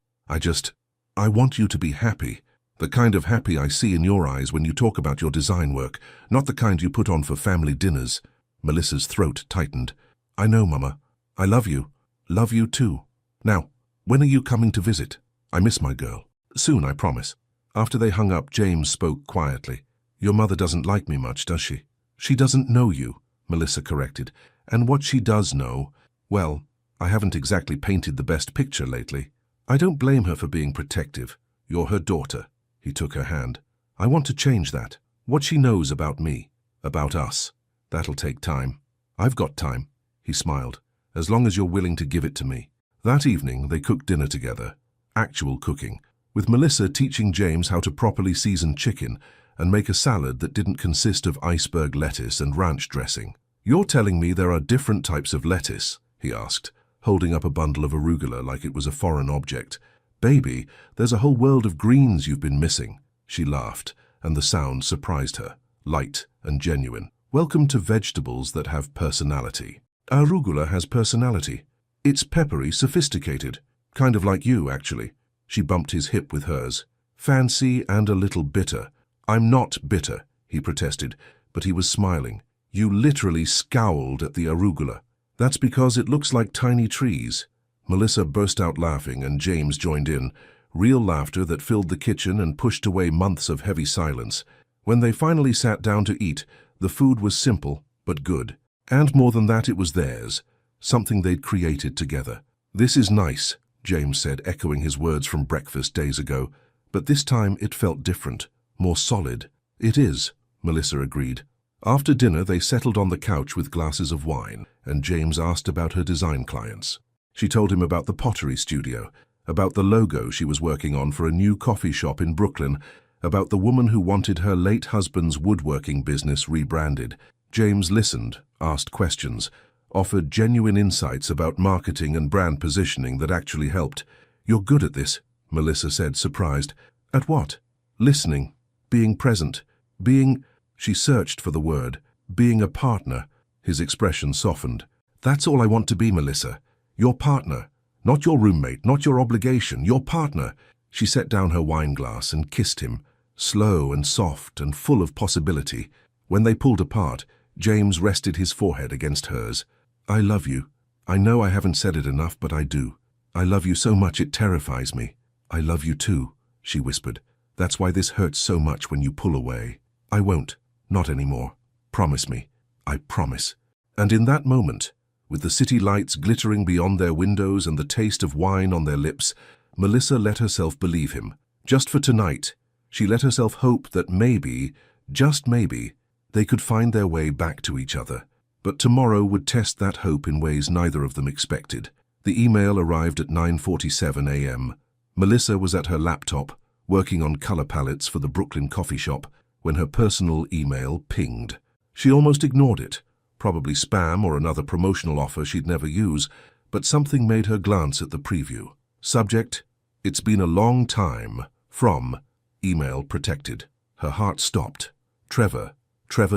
I want you to be happy. The kind of happy I see in your eyes when you talk about your design work, not the kind you put on for family dinners." Melissa's throat tightened. "I know, Mama. I love you. Love you too. Now, when are you coming to visit? I miss my girl." "Soon, I promise." After they hung up, James spoke quietly. "Your mother doesn't like me much, does she?" "She doesn't know you," Melissa corrected. "And what she does know, well, I haven't exactly painted the best picture lately. I don't blame her for being protective. You're her daughter." He took her hand. "I want to change that. What she knows about me, about us. That'll take time." "I've got time," he smiled, "as long as you're willing to give it to me." That evening, they cooked dinner together. Actual cooking, with Melissa teaching James how to properly season chicken and make a salad that didn't consist of iceberg lettuce and ranch dressing. "You're telling me there are different types of lettuce?" he asked, holding up a bundle of arugula like it was a foreign object. "Baby, there's a whole world of greens you've been missing." She laughed, and the sound surprised her, light and genuine. "Welcome to vegetables that have personality." "Arugula has personality. It's peppery, sophisticated. Kind of like you, actually." She bumped his hip with hers. "Fancy and a little bitter." "I'm not bitter," he protested, but he was smiling. "You literally scowled at the arugula." "That's because it looks like tiny trees." Melissa burst out laughing, and James joined in, real laughter that filled the kitchen and pushed away months of heavy silence. When they finally sat down to eat, the food was simple but good. And more than that, it was theirs, something they'd created together. "This is nice," James said, echoing his words from breakfast days ago. But this time it felt different, more solid. "It is," Melissa agreed. After dinner, they settled on the couch with glasses of wine, and James asked about her design clients. She told him about the pottery studio, about the logo she was working on for a new coffee shop in Brooklyn, about the woman who wanted her late husband's woodworking business rebranded. James listened, asked questions, offered genuine insights about marketing and brand positioning that actually helped. "You're good at this," Melissa said, surprised. "At what?" "Listening, being present, being—" She searched for the word. "Being a partner." His expression softened. "That's all I want to be, Melissa. Your partner. Not your roommate, not your obligation, your partner." She set down her wine glass and kissed him, slow and soft and full of possibility. When they pulled apart, James rested his forehead against hers. "I love you. I know I haven't said it enough, but I do. I love you so much it terrifies me." "I love you too," she whispered. "That's why this hurts so much when you pull away." "I won't. Not anymore. Promise me." "I promise." And in that moment, with the city lights glittering beyond their windows and the taste of wine on their lips, Melissa let herself believe him. Just for tonight, she let herself hope that maybe, just maybe, they could find their way back to each other. But tomorrow would test that hope in ways neither of them expected. The email arrived at 9:47 a.m. Melissa was at her laptop, working on color palettes for the Brooklyn coffee shop, when her personal email pinged. She almost ignored it, probably spam or another promotional offer she'd never use, but something made her glance at the preview. Subject: It's been a long time. From email protected. Her heart stopped. Trevor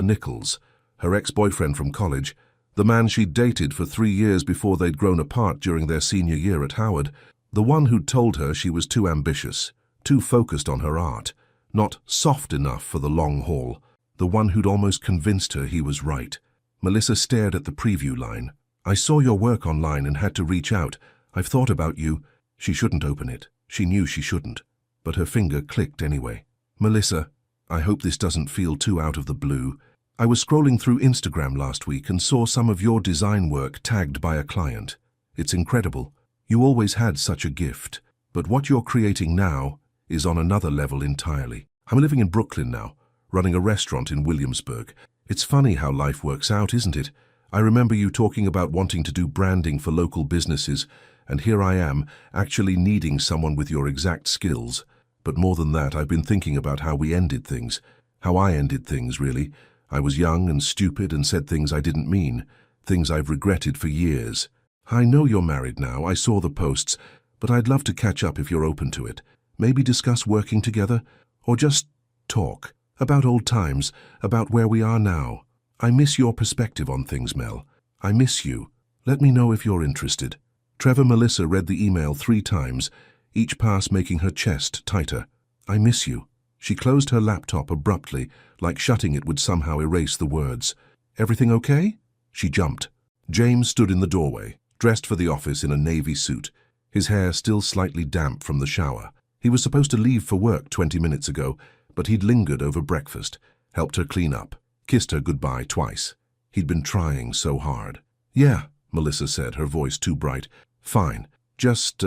Nichols, her ex-boyfriend from college, the man she'd dated for 3 years before they'd grown apart during their senior year at Howard, the one who'd told her she was too ambitious, too focused on her art, not soft enough for the long haul, the one who'd almost convinced her he was right. Melissa stared at the preview line. I saw your work online and had to reach out. I've thought about you. She shouldn't open it. She knew she shouldn't. But her finger clicked anyway. Melissa, I hope this doesn't feel too out of the blue. I was scrolling through Instagram last week and saw some of your design work tagged by a client. It's incredible. You always had such a gift. But what you're creating now is on another level entirely. I'm living in Brooklyn now, running a restaurant in Williamsburg. It's funny how life works out, isn't it? I remember you talking about wanting to do branding for local businesses, and here I am, actually needing someone with your exact skills. But more than that, I've been thinking about how we ended things. How I ended things, really. I was young and stupid and said things I didn't mean, things I've regretted for years. I know you're married now, I saw the posts, but I'd love to catch up if you're open to it. Maybe discuss working together, or just talk about old times, about where we are now. I miss your perspective on things, Mel. I miss you. Let me know if you're interested. Melissa read the email 3 times, each pass making her chest tighter. I miss you. She closed her laptop abruptly, like shutting it would somehow erase the words. Everything okay? She jumped. James stood in the doorway, dressed for the office in a navy suit, his hair still slightly damp from the shower. He was supposed to leave for work 20 minutes ago, but he'd lingered over breakfast, helped her clean up, kissed her goodbye twice. He'd been trying so hard. Yeah, Melissa said, her voice too bright. Fine. Just,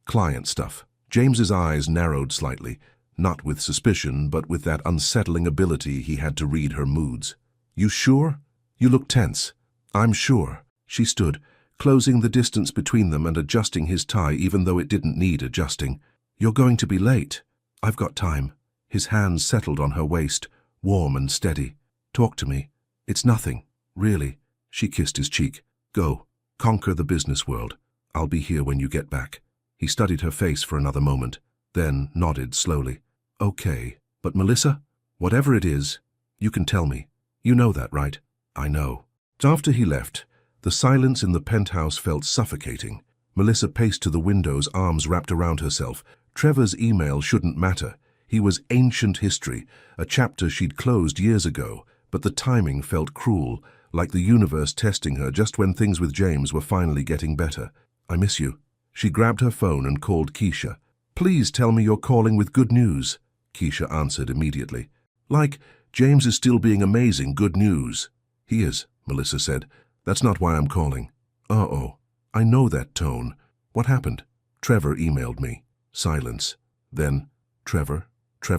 client stuff. James's eyes narrowed slightly, not with suspicion, but with that unsettling ability he had to read her moods. You sure? You look tense. I'm sure. She stood, closing the distance between them and adjusting his tie even though it didn't need adjusting. You're going to be late. I've got time. His hands settled on her waist, warm and steady. Talk to me. It's nothing, really. She kissed his cheek. Go. Conquer the business world. I'll be here when you get back. He studied her face for another moment, then nodded slowly. Okay, but Melissa, whatever it is, you can tell me. You know that, right? I know. After he left, the silence in the penthouse felt suffocating. Melissa paced to the windows, arms wrapped around herself. Trevor's email shouldn't matter. He was ancient history, a chapter she'd closed years ago, but the timing felt cruel, like the universe testing her just when things with James were finally getting better. I miss you. She grabbed her phone and called Keisha. Please tell me you're calling with good news, Keisha answered immediately. Like, James is still being amazing good news. He is, Melissa said. That's not why I'm calling. Uh-oh. I know that tone. What happened? Trevor emailed me. Silence. Then, Trevor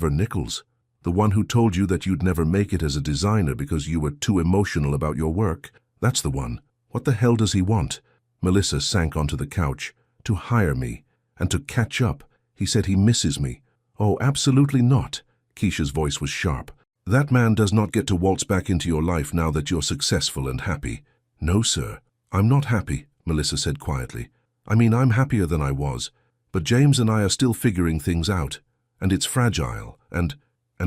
Nichols, the one who told you that you'd never make it as a designer because you were too emotional about your work. That's the one. What the hell does he want? Melissa sank onto the couch. To hire me, and to catch up. He said he misses me. Oh, absolutely not. Keisha's voice was sharp. That man does not get to waltz back into your life now that you're successful and happy. No, sir. I'm not happy, Melissa said quietly. I mean, I'm happier than I was. But James and I are still figuring things out. And it's fragile, and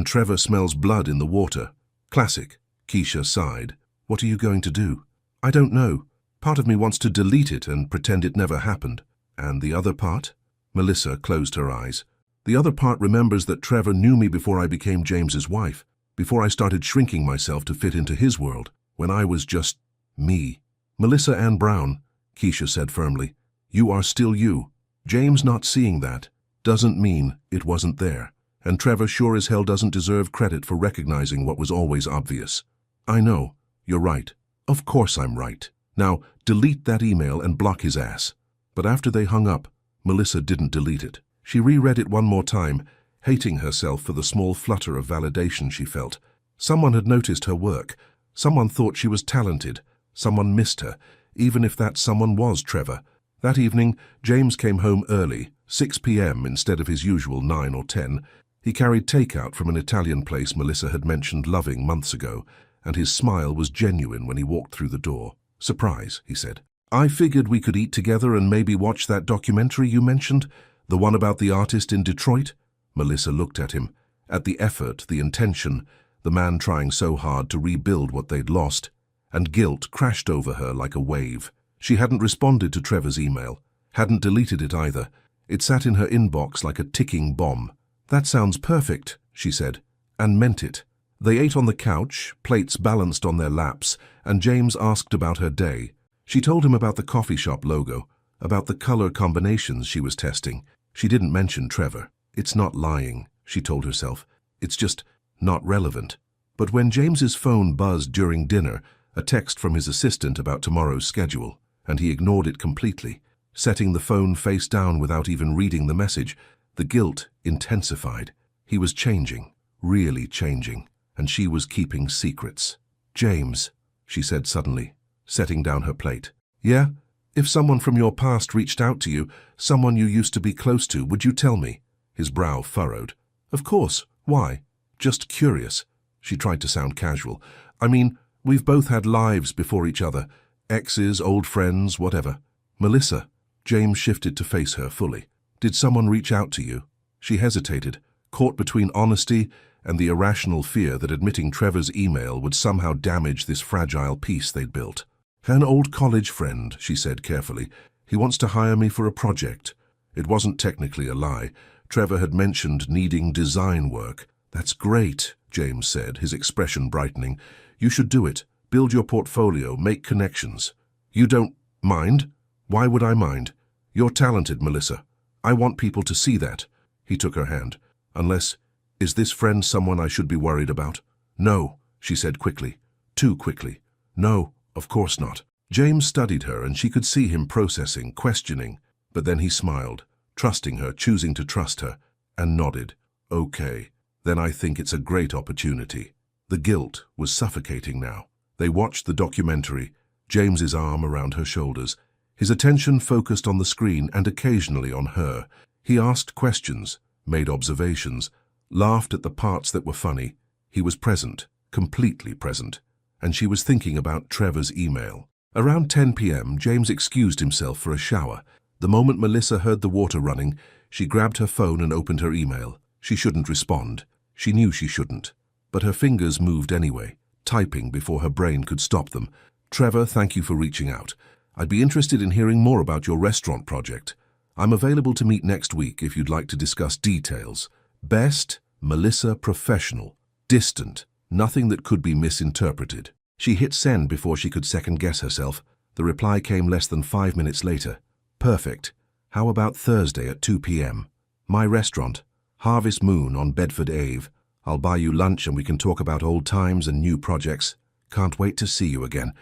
Trevor smells blood in the water. Classic. Keisha sighed. What are you going to do? I don't know. Part of me wants to delete it and pretend it never happened. And the other part? Melissa closed her eyes. The other part remembers that Trevor knew me before I became James's wife, before I started shrinking myself to fit into his world, when I was just me. Melissa Ann Brown, Keisha said firmly, you are still you. James not seeing that doesn't mean it wasn't there, and Trevor sure as hell doesn't deserve credit for recognizing what was always obvious. I know, you're right. Of course I'm right. Now, delete that email and block his ass. But after they hung up, Melissa didn't delete it. She reread it one more time, hating herself for the small flutter of validation she felt. Someone had noticed her work. Someone thought she was talented. Someone missed her, even if that someone was Trevor. That evening, James came home early, 6 p.m. instead of his usual 9 or 10. He carried takeout from an Italian place Melissa had mentioned loving months ago, and his smile was genuine when he walked through the door. Surprise, he said. I figured we could eat together and maybe watch that documentary you mentioned, The one about the artist in Detroit? Melissa looked at him. At the effort, the intention, the man trying so hard to rebuild what they'd lost. And guilt crashed over her like a wave. She hadn't responded to Trevor's email, hadn't deleted it either. It sat in her inbox like a ticking bomb. "That sounds perfect," she said, and meant it. They ate on the couch, plates balanced on their laps, and James asked about her day. She told him about the coffee shop logo, about the color combinations she was testing. She didn't mention Trevor. It's not lying, she told herself. It's just not relevant. But when James's phone buzzed during dinner, a text from his assistant about tomorrow's schedule, and he ignored it completely, setting the phone face down without even reading the message, the guilt intensified. He was changing, really changing, and she was keeping secrets. "James," she said suddenly, setting down her plate. "Yeah? If someone from your past reached out to you, someone you used to be close to, would you tell me?" His brow furrowed. "Of course. Why?" "Just curious." She tried to sound casual. "I mean, we've both had lives before each other. Exes, old friends, whatever." "Melissa." James shifted to face her fully. "Did someone reach out to you?" She hesitated, caught between honesty and the irrational fear that admitting Trevor's email would somehow damage this fragile peace they'd built. "An old college friend," she said carefully. "He wants to hire me for a project." It wasn't technically a lie. Trevor had mentioned needing design work. "That's great," James said, his expression brightening. "You should do it. Build your portfolio, make connections." "You don't mind?" "Why would I mind? You're talented, Melissa. I want people to see that." He took her hand. "Unless, is this friend someone I should be worried about?" "No," she said quickly. Too quickly. "No, of course not." James studied her, and she could see him processing, questioning. But then he smiled, trusting her, choosing to trust her, and nodded. "Okay, then I think it's a great opportunity." The guilt was suffocating now. They watched the documentary, James's arm around her shoulders. His attention focused on the screen and occasionally on her. He asked questions, made observations, laughed at the parts that were funny. He was present, completely present, and she was thinking about Trevor's email. Around 10 p.m., James excused himself for a shower. The moment Melissa heard the water running, she grabbed her phone and opened her email. She shouldn't respond. She knew she shouldn't. But her fingers moved anyway, typing before her brain could stop them. "Trevor, thank you for reaching out. I'd be interested in hearing more about your restaurant project. I'm available to meet next week if you'd like to discuss details. Best, Melissa, professional, distant, nothing that could be misinterpreted." She hit send before she could second-guess herself. The reply came less than 5 minutes later. "Perfect. How about Thursday at 2 p.m.? My restaurant, Harvest Moon on Bedford Ave. I'll buy you lunch and we can talk about old times and new projects. Can't wait to see you again."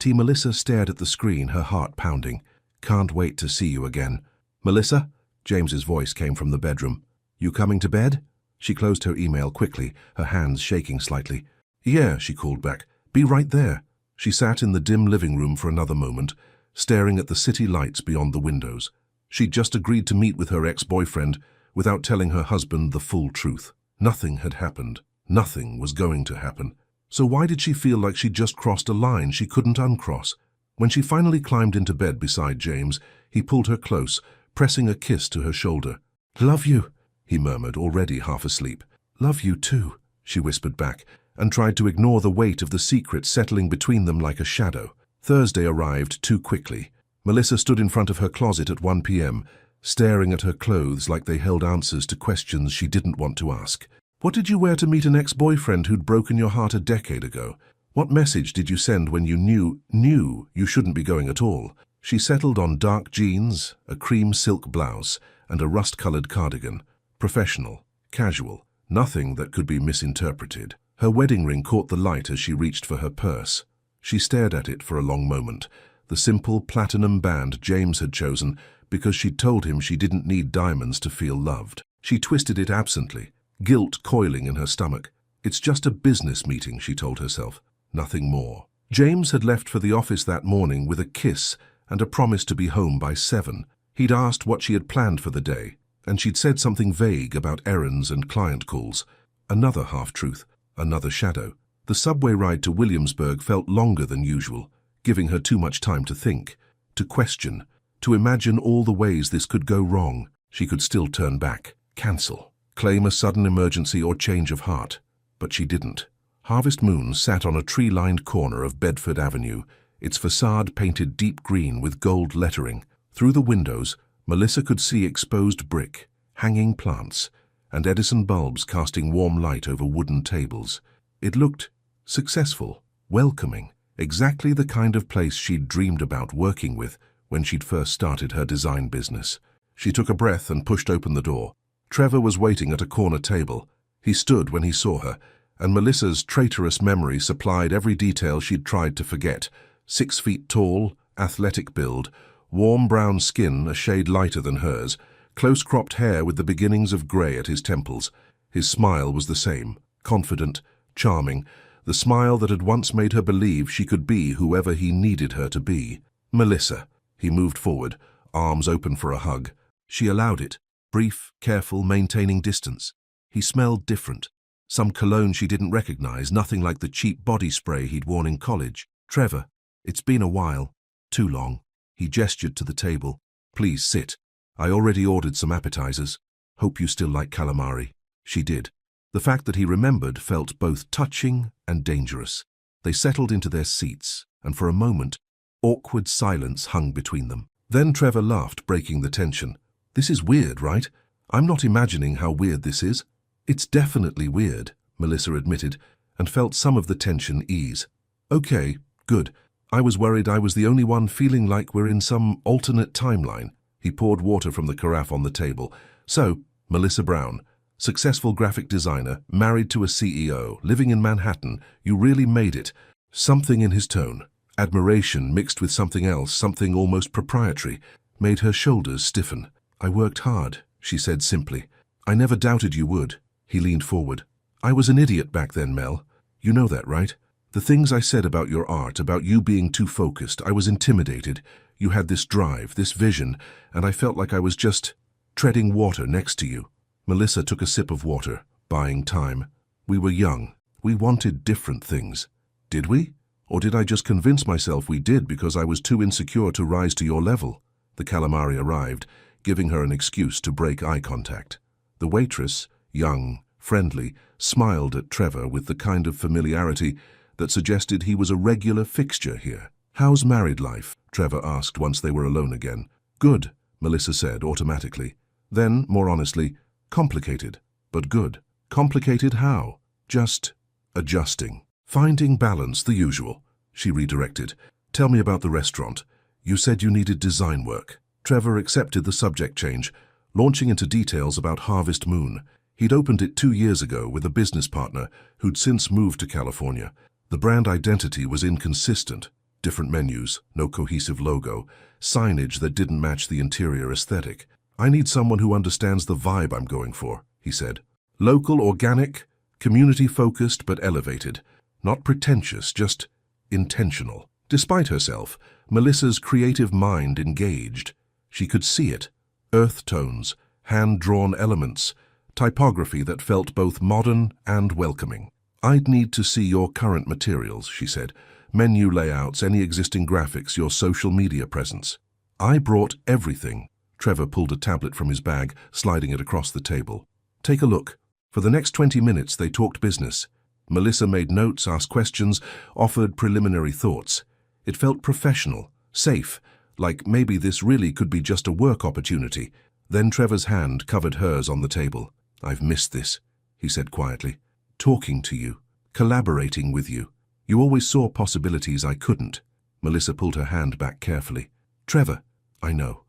Melissa stared at the screen, her heart pounding. "Can't wait to see you again." "Melissa?" James's voice came from the bedroom. "You coming to bed?" She closed her email quickly, her hands shaking slightly. "Yeah," she called back. "Be right there." She sat in the dim living room for another moment, staring at the city lights beyond the windows. She'd just agreed to meet with her ex-boyfriend without telling her husband the full truth. Nothing had happened. Nothing was going to happen. So why did she feel like she'd just crossed a line she couldn't uncross? When she finally climbed into bed beside James, he pulled her close, pressing a kiss to her shoulder. "Love you," he murmured, already half asleep. "Love you too," she whispered back, and tried to ignore the weight of the secret settling between them like a shadow. Thursday arrived too quickly. Melissa stood in front of her closet at 1 p.m., staring at her clothes like they held answers to questions she didn't want to ask. "What did you wear to meet an ex-boyfriend who'd broken your heart a decade ago? What message did you send when you knew you shouldn't be going at all?" She settled on dark jeans, a cream silk blouse, and a rust-colored cardigan. Professional, casual, nothing that could be misinterpreted. Her wedding ring caught the light as she reached for her purse. She stared at it for a long moment, the simple platinum band James had chosen because she'd told him she didn't need diamonds to feel loved. She twisted it absently, guilt coiling in her stomach. "It's just a business meeting," she told herself. Nothing more. James had left for the office that morning with a kiss and a promise to be home by 7. He'd asked what she had planned for the day, and she'd said something vague about errands and client calls. Another half-truth, another shadow. The subway ride to Williamsburg felt longer than usual, giving her too much time to think, to question, to imagine all the ways this could go wrong. She could still turn back, cancel, claim a sudden emergency or change of heart. But she didn't. Harvest Moon sat on a tree-lined corner of Bedford Avenue, its facade painted deep green with gold lettering. Through the windows, Melissa could see exposed brick, hanging plants, and Edison bulbs casting warm light over wooden tables. It looked successful, welcoming, exactly the kind of place she'd dreamed about working with when she'd first started her design business. She took a breath and pushed open the door. Trevor was waiting at a corner table. He stood when he saw her, and Melissa's traitorous memory supplied every detail she'd tried to forget. 6 feet tall, athletic build, warm brown skin a shade lighter than hers, close-cropped hair with the beginnings of grey at his temples. His smile was the same, confident, charming, the smile that had once made her believe she could be whoever he needed her to be. Melissa. He moved forward, arms open for a hug. She allowed it, brief, careful, maintaining distance. He smelled different. Some cologne she didn't recognize, nothing like the cheap body spray he'd worn in college. Trevor. It's been a while. Too long. He gestured to the table. Please sit. I already ordered some appetizers. Hope you still like calamari. She did. The fact that he remembered felt both touching and dangerous. They settled into their seats, and for a moment, awkward silence hung between them. Then Trevor laughed, breaking the tension. This is weird, right? I'm not imagining how weird this is. It's definitely weird, Melissa admitted, and felt some of the tension ease. Okay, good. I was worried I was the only one feeling like we're in some alternate timeline. He poured water from the carafe on the table. So, Melissa Brown, successful graphic designer, married to a CEO, living in Manhattan, you really made it. Something in his tone, admiration mixed with something else, something almost proprietary, made her shoulders stiffen. I worked hard, she said simply. I never doubted you would. He leaned forward. I was an idiot back then, Mel. You know that, right? The things I said about your art, about you being too focused, I was intimidated. You had this drive, this vision, and I felt like I was just treading water next to you. Melissa took a sip of water, buying time. We were young. We wanted different things. Did we? Or did I just convince myself we did because I was too insecure to rise to your level? The calamari arrived, giving her an excuse to break eye contact. The waitress, young, friendly, smiled at Trevor with the kind of familiarity that suggested he was a regular fixture here. How's married life? Trevor asked once they were alone again. Good, Melissa said automatically. Then, more honestly, complicated, but good. Complicated how? Just adjusting. Finding balance, the usual. She redirected. Tell me about the restaurant. You said you needed design work. Trevor accepted the subject change, launching into details about Harvest Moon. He'd opened it 2 years ago with a business partner who'd since moved to California. The brand identity was inconsistent. Different menus, no cohesive logo, signage that didn't match the interior aesthetic. I need someone who understands the vibe I'm going for, he said. Local, organic, community-focused but elevated. Not pretentious, just intentional. Despite herself, Melissa's creative mind engaged. She could see it. Earth tones, hand-drawn elements, typography that felt both modern and welcoming. I'd need to see your current materials, she said. Menu layouts, any existing graphics, your social media presence. I brought everything. Trevor pulled a tablet from his bag, sliding it across the table. Take a look. For the next 20 minutes, they talked business. Melissa made notes, asked questions, offered preliminary thoughts. It felt professional, safe, like maybe this really could be just a work opportunity. Then Trevor's hand covered hers on the table. I've missed this, he said quietly. Talking to you, collaborating with you. You always saw possibilities I couldn't. Melissa pulled her hand back carefully. Trevor, I know.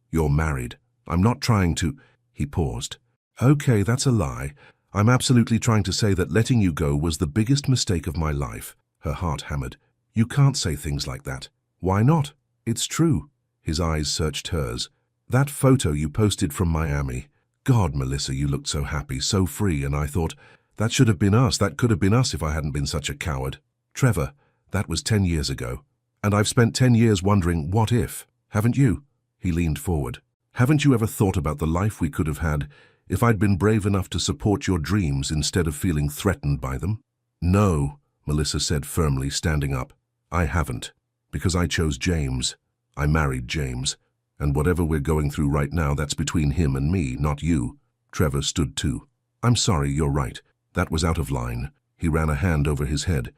You're married. I'm not trying to... He paused. Okay, that's a lie. I'm absolutely trying to say that letting you go was the biggest mistake of my life. Her heart hammered. You can't say things like that. Why not? It's true. His eyes searched hers. That photo you posted from Miami. God, Melissa, you looked so happy, so free, and I thought, that should have been us. That could have been us if I hadn't been such a coward. Trevor, that was 10 years ago. And I've spent 10 years wondering, what if? Haven't you? He leaned forward. Haven't you ever thought about the life we could have had if I'd been brave enough to support your dreams instead of feeling threatened by them? No, Melissa said firmly, standing up. I haven't, because I chose James. I married James. And whatever we're going through right now, that's between him and me, not you. Trevor stood too. I'm sorry, you're right. That was out of line. He ran a hand over his head.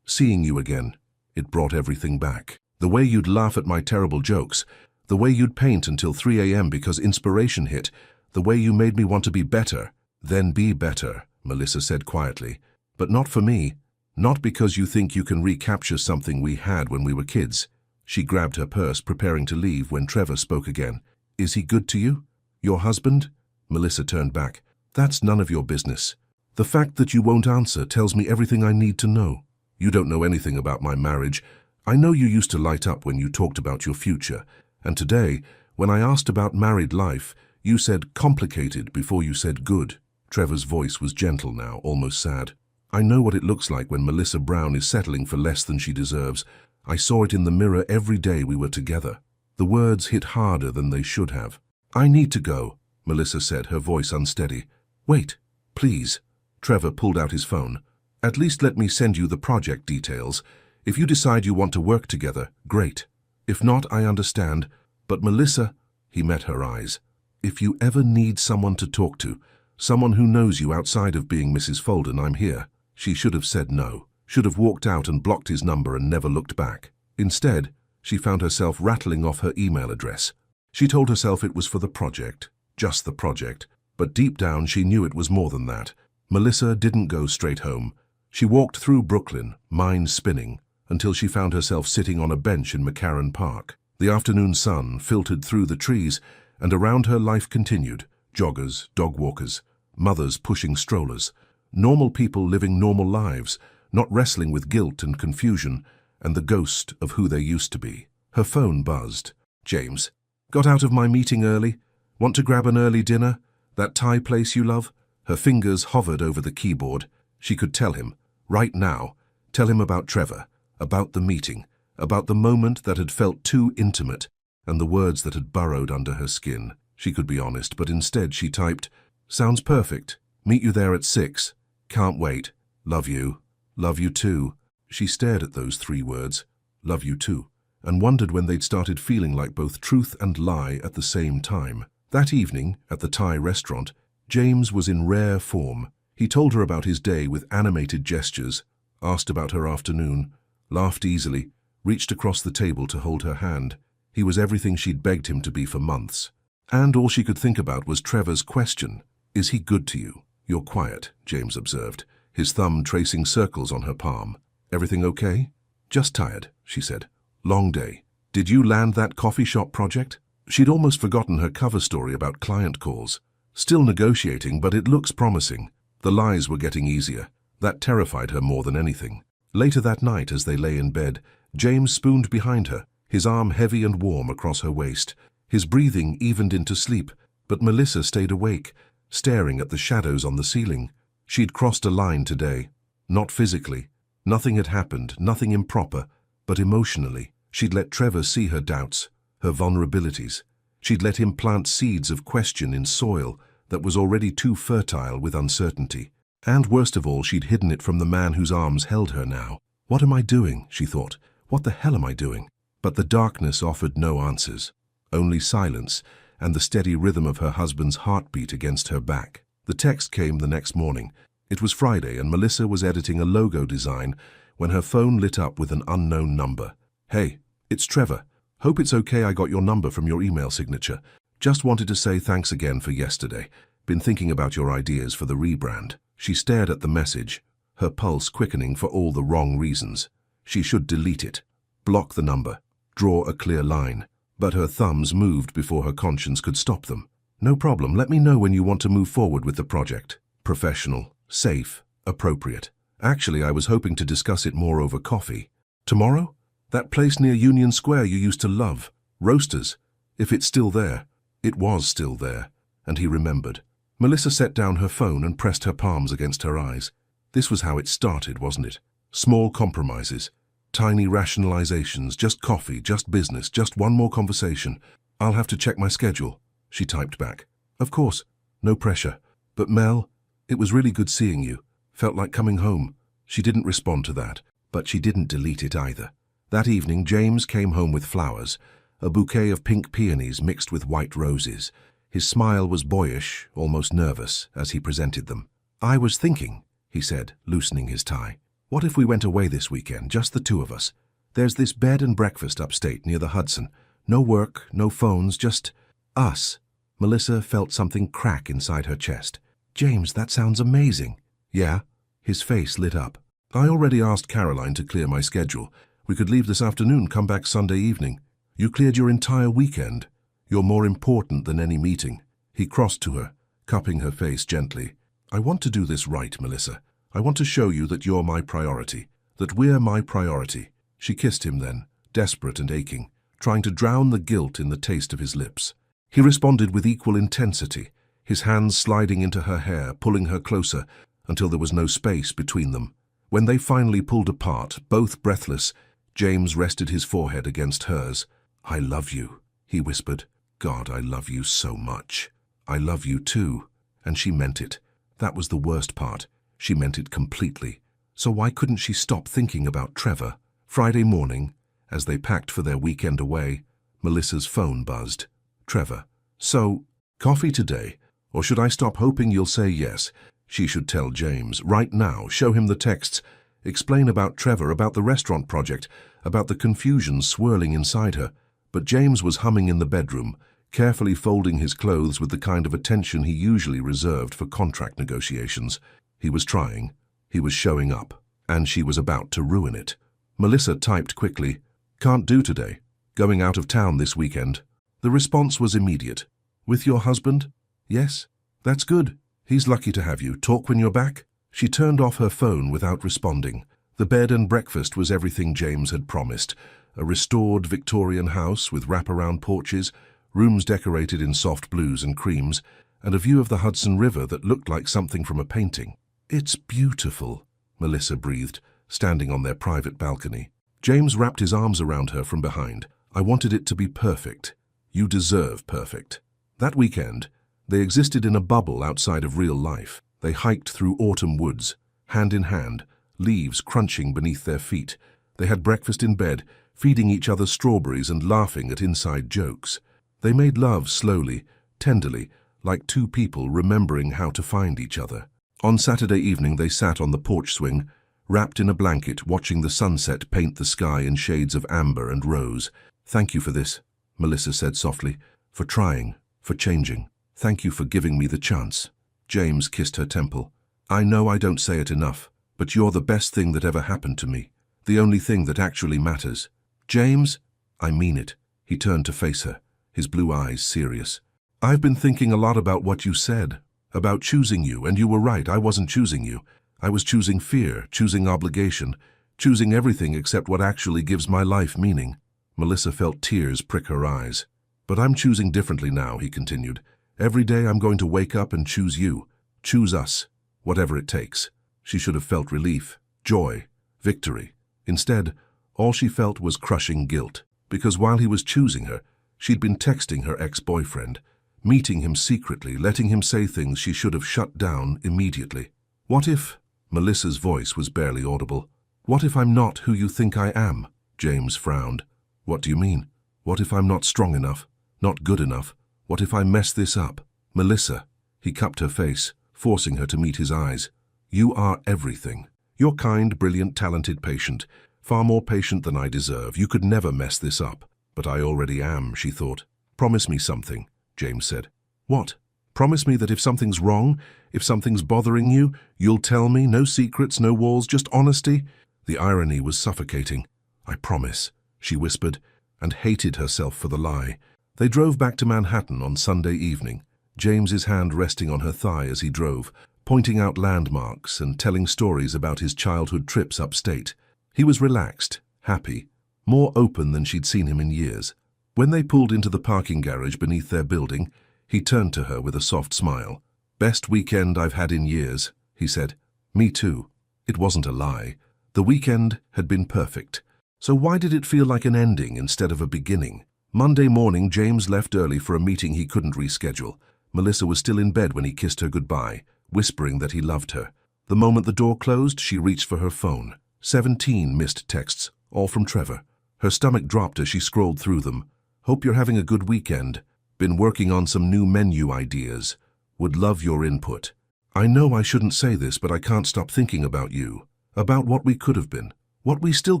Seeing you again. It brought everything back. The way you'd laugh at my terrible jokes. The way you'd paint until 3 a.m. because inspiration hit. The way you made me want to be better. Then be better, Melissa said quietly. But not for me. Not because you think you can recapture something we had when we were kids. She grabbed her purse, preparing to leave when Trevor spoke again. Is he good to you? Your husband? Melissa turned back. That's none of your business. The fact that you won't answer tells me everything I need to know. You don't know anything about my marriage. I know you used to light up when you talked about your future. And today, when I asked about married life, you said complicated before you said good. Trevor's voice was gentle now, almost sad. I know what it looks like when Melissa Brown is settling for less than she deserves. I saw it in the mirror every day we were together. The words hit harder than they should have. I need to go, Melissa said, her voice unsteady. Wait, please. Trevor pulled out his phone. At least let me send you the project details. If you decide you want to work together, great. If not, I understand. But Melissa, he met her eyes. If you ever need someone to talk to, someone who knows you outside of being Mrs. Folden, I'm here. She should have said no. Should have walked out and blocked his number and never looked back. Instead, she found herself rattling off her email address. She told herself it was for the project, just the project, but deep down she knew it was more than that. Melissa didn't go straight home. She walked through Brooklyn, mind spinning, until she found herself sitting on a bench in McCarran Park. The afternoon sun filtered through the trees, and around her life continued. Joggers, dog walkers, mothers pushing strollers, normal people living normal lives, not wrestling with guilt and confusion and the ghost of who they used to be. Her phone buzzed. James. Got out of my meeting early? Want to grab an early dinner? That Thai place you love? Her fingers hovered over the keyboard. She could tell him, right now, tell him about Trevor, about the meeting, about the moment that had felt too intimate and the words that had burrowed under her skin. She could be honest, but instead she typed, sounds perfect. Meet you there at 6. Can't wait. Love you. Love you too. She stared at those 3 words, love you too, and wondered when they'd started feeling like both truth and lie at the same time. That evening, at the Thai restaurant, James was in rare form. He told her about his day with animated gestures, asked about her afternoon, laughed easily, reached across the table to hold her hand. He was everything she'd begged him to be for months. And all she could think about was Trevor's question. Is he good to you? You're quiet, James observed, his thumb tracing circles on her palm. Everything okay? Just tired, she said. Long day. Did you land that coffee shop project? She'd almost forgotten her cover story about client calls. Still negotiating, but it looks promising. The lies were getting easier. That terrified her more than anything. Later that night, as they lay in bed, James spooned behind her, his arm heavy and warm across her waist. His breathing evened into sleep, but Melissa stayed awake, staring at the shadows on the ceiling. She'd crossed a line today. Not physically. Nothing had happened, nothing improper, but emotionally. She'd let Trevor see her doubts, her vulnerabilities. She'd let him plant seeds of question in soil that was already too fertile with uncertainty. And worst of all, she'd hidden it from the man whose arms held her now. What am I doing? She thought. What the hell am I doing? But the darkness offered no answers. Only silence and the steady rhythm of her husband's heartbeat against her back. The text came the next morning. It was Friday and Melissa was editing a logo design when her phone lit up with an unknown number. Hey, it's Trevor. Hope it's okay I got your number from your email signature. Just wanted to say thanks again for yesterday. Been thinking about your ideas for the rebrand. She stared at the message, her pulse quickening for all the wrong reasons. She should delete it, block the number, draw a clear line. But her thumbs moved before her conscience could stop them. No problem, let me know when you want to move forward with the project. Professional, safe, appropriate. Actually, I was hoping to discuss it more over coffee. Tomorrow? That place near Union Square you used to love. Roasters. If it's still there. It was still there. And he remembered. Melissa set down her phone and pressed her palms against her eyes. This was how it started, wasn't it? Small compromises. Tiny rationalizations, just coffee, just business, just one more conversation. I'll have to check my schedule, she typed back. Of course, no pressure. But Mel, it was really good seeing you. Felt like coming home. She didn't respond to that, but she didn't delete it either. That evening, James came home with flowers, a bouquet of pink peonies mixed with white roses. His smile was boyish, almost nervous, as he presented them. "I was thinking," he said, loosening his tie. "What if we went away this weekend, just the two of us? There's this bed and breakfast upstate near the Hudson. No work, no phones, just us." Melissa felt something crack inside her chest. "James, that sounds amazing." "Yeah?" His face lit up. "I already asked Caroline to clear my schedule. We could leave this afternoon, come back Sunday evening. You cleared your entire weekend. You're more important than any meeting." He crossed to her, cupping her face gently. "I want to do this right, Melissa. I want to show you that you're my priority, that we're my priority." She kissed him then, desperate and aching, trying to drown the guilt in the taste of his lips. He responded with equal intensity, his hands sliding into her hair, pulling her closer, until there was no space between them. When they finally pulled apart, both breathless, James rested his forehead against hers. "I love you," he whispered. "God, I love you so much. I love you too." And she meant it. That was the worst part. She meant it completely. So why couldn't she stop thinking about Trevor? Friday morning, as they packed for their weekend away, Melissa's phone buzzed. "Trevor, so, coffee today? Or should I stop hoping you'll say yes?" She should tell James, right now, show him the texts, explain about Trevor, about the restaurant project, about the confusion swirling inside her. But James was humming in the bedroom, carefully folding his clothes with the kind of attention he usually reserved for contract negotiations. He was trying, he was showing up, and she was about to ruin it. Melissa typed quickly, "Can't do today. Going out of town this weekend." The response was immediate. "With your husband?" "Yes." "That's good. He's lucky to have you. Talk when you're back." She turned off her phone without responding. The bed and breakfast was everything James had promised. A restored Victorian house with wraparound porches, rooms decorated in soft blues and creams, and a view of the Hudson River that looked like something from a painting. "It's beautiful," Melissa breathed, standing on their private balcony. James wrapped his arms around her from behind. "I wanted it to be perfect. You deserve perfect." That weekend, they existed in a bubble outside of real life. They hiked through autumn woods, hand in hand, leaves crunching beneath their feet. They had breakfast in bed, feeding each other strawberries and laughing at inside jokes. They made love slowly, tenderly, like two people remembering how to find each other. On Saturday evening they sat on the porch swing, wrapped in a blanket, watching the sunset paint the sky in shades of amber and rose. "Thank you for this," Melissa said softly, "for trying, for changing. Thank you for giving me the chance." James kissed her temple. "I know I don't say it enough, but you're the best thing that ever happened to me. The only thing that actually matters." "James, I mean it." He turned to face her, his blue eyes serious. "I've been thinking a lot about what you said, about choosing you, and you were right, I wasn't choosing you. I was choosing fear, choosing obligation, choosing everything except what actually gives my life meaning." Melissa felt tears prick her eyes. "But I'm choosing differently now," he continued. "Every day I'm going to wake up and choose you, choose us, whatever it takes." She should have felt relief, joy, victory. Instead, all she felt was crushing guilt, because while he was choosing her, she'd been texting her ex-boyfriend, meeting him secretly, letting him say things she should have shut down immediately. "What if—" Melissa's voice was barely audible. "What if I'm not who you think I am?" James frowned. "What do you mean? What if I'm not strong enough, not good enough? What if I mess this up?" "Melissa," he cupped her face, forcing her to meet his eyes. "You are everything. You're kind, brilliant, talented, patient, far more patient than I deserve. You could never mess this up." "But I already am," she thought. "Promise me something," James said. "What?" "Promise me that if something's wrong, if something's bothering you, you'll tell me, no secrets, no walls, just honesty." The irony was suffocating. "I promise," she whispered, and hated herself for the lie. They drove back to Manhattan on Sunday evening, James's hand resting on her thigh as he drove, pointing out landmarks and telling stories about his childhood trips upstate. He was relaxed, happy, more open than she'd seen him in years. When they pulled into the parking garage beneath their building, he turned to her with a soft smile. "Best weekend I've had in years," he said. "Me too." It wasn't a lie. The weekend had been perfect. So why did it feel like an ending instead of a beginning? Monday morning, James left early for a meeting he couldn't reschedule. Melissa was still in bed when he kissed her goodbye, whispering that he loved her. The moment the door closed, she reached for her phone. 17 missed texts, all from Trevor. Her stomach dropped as she scrolled through them. Hope you're having a good weekend. Been working on some new menu ideas. Would love your input. I know I shouldn't say this, but I can't stop thinking about you. About what we could have been. What we still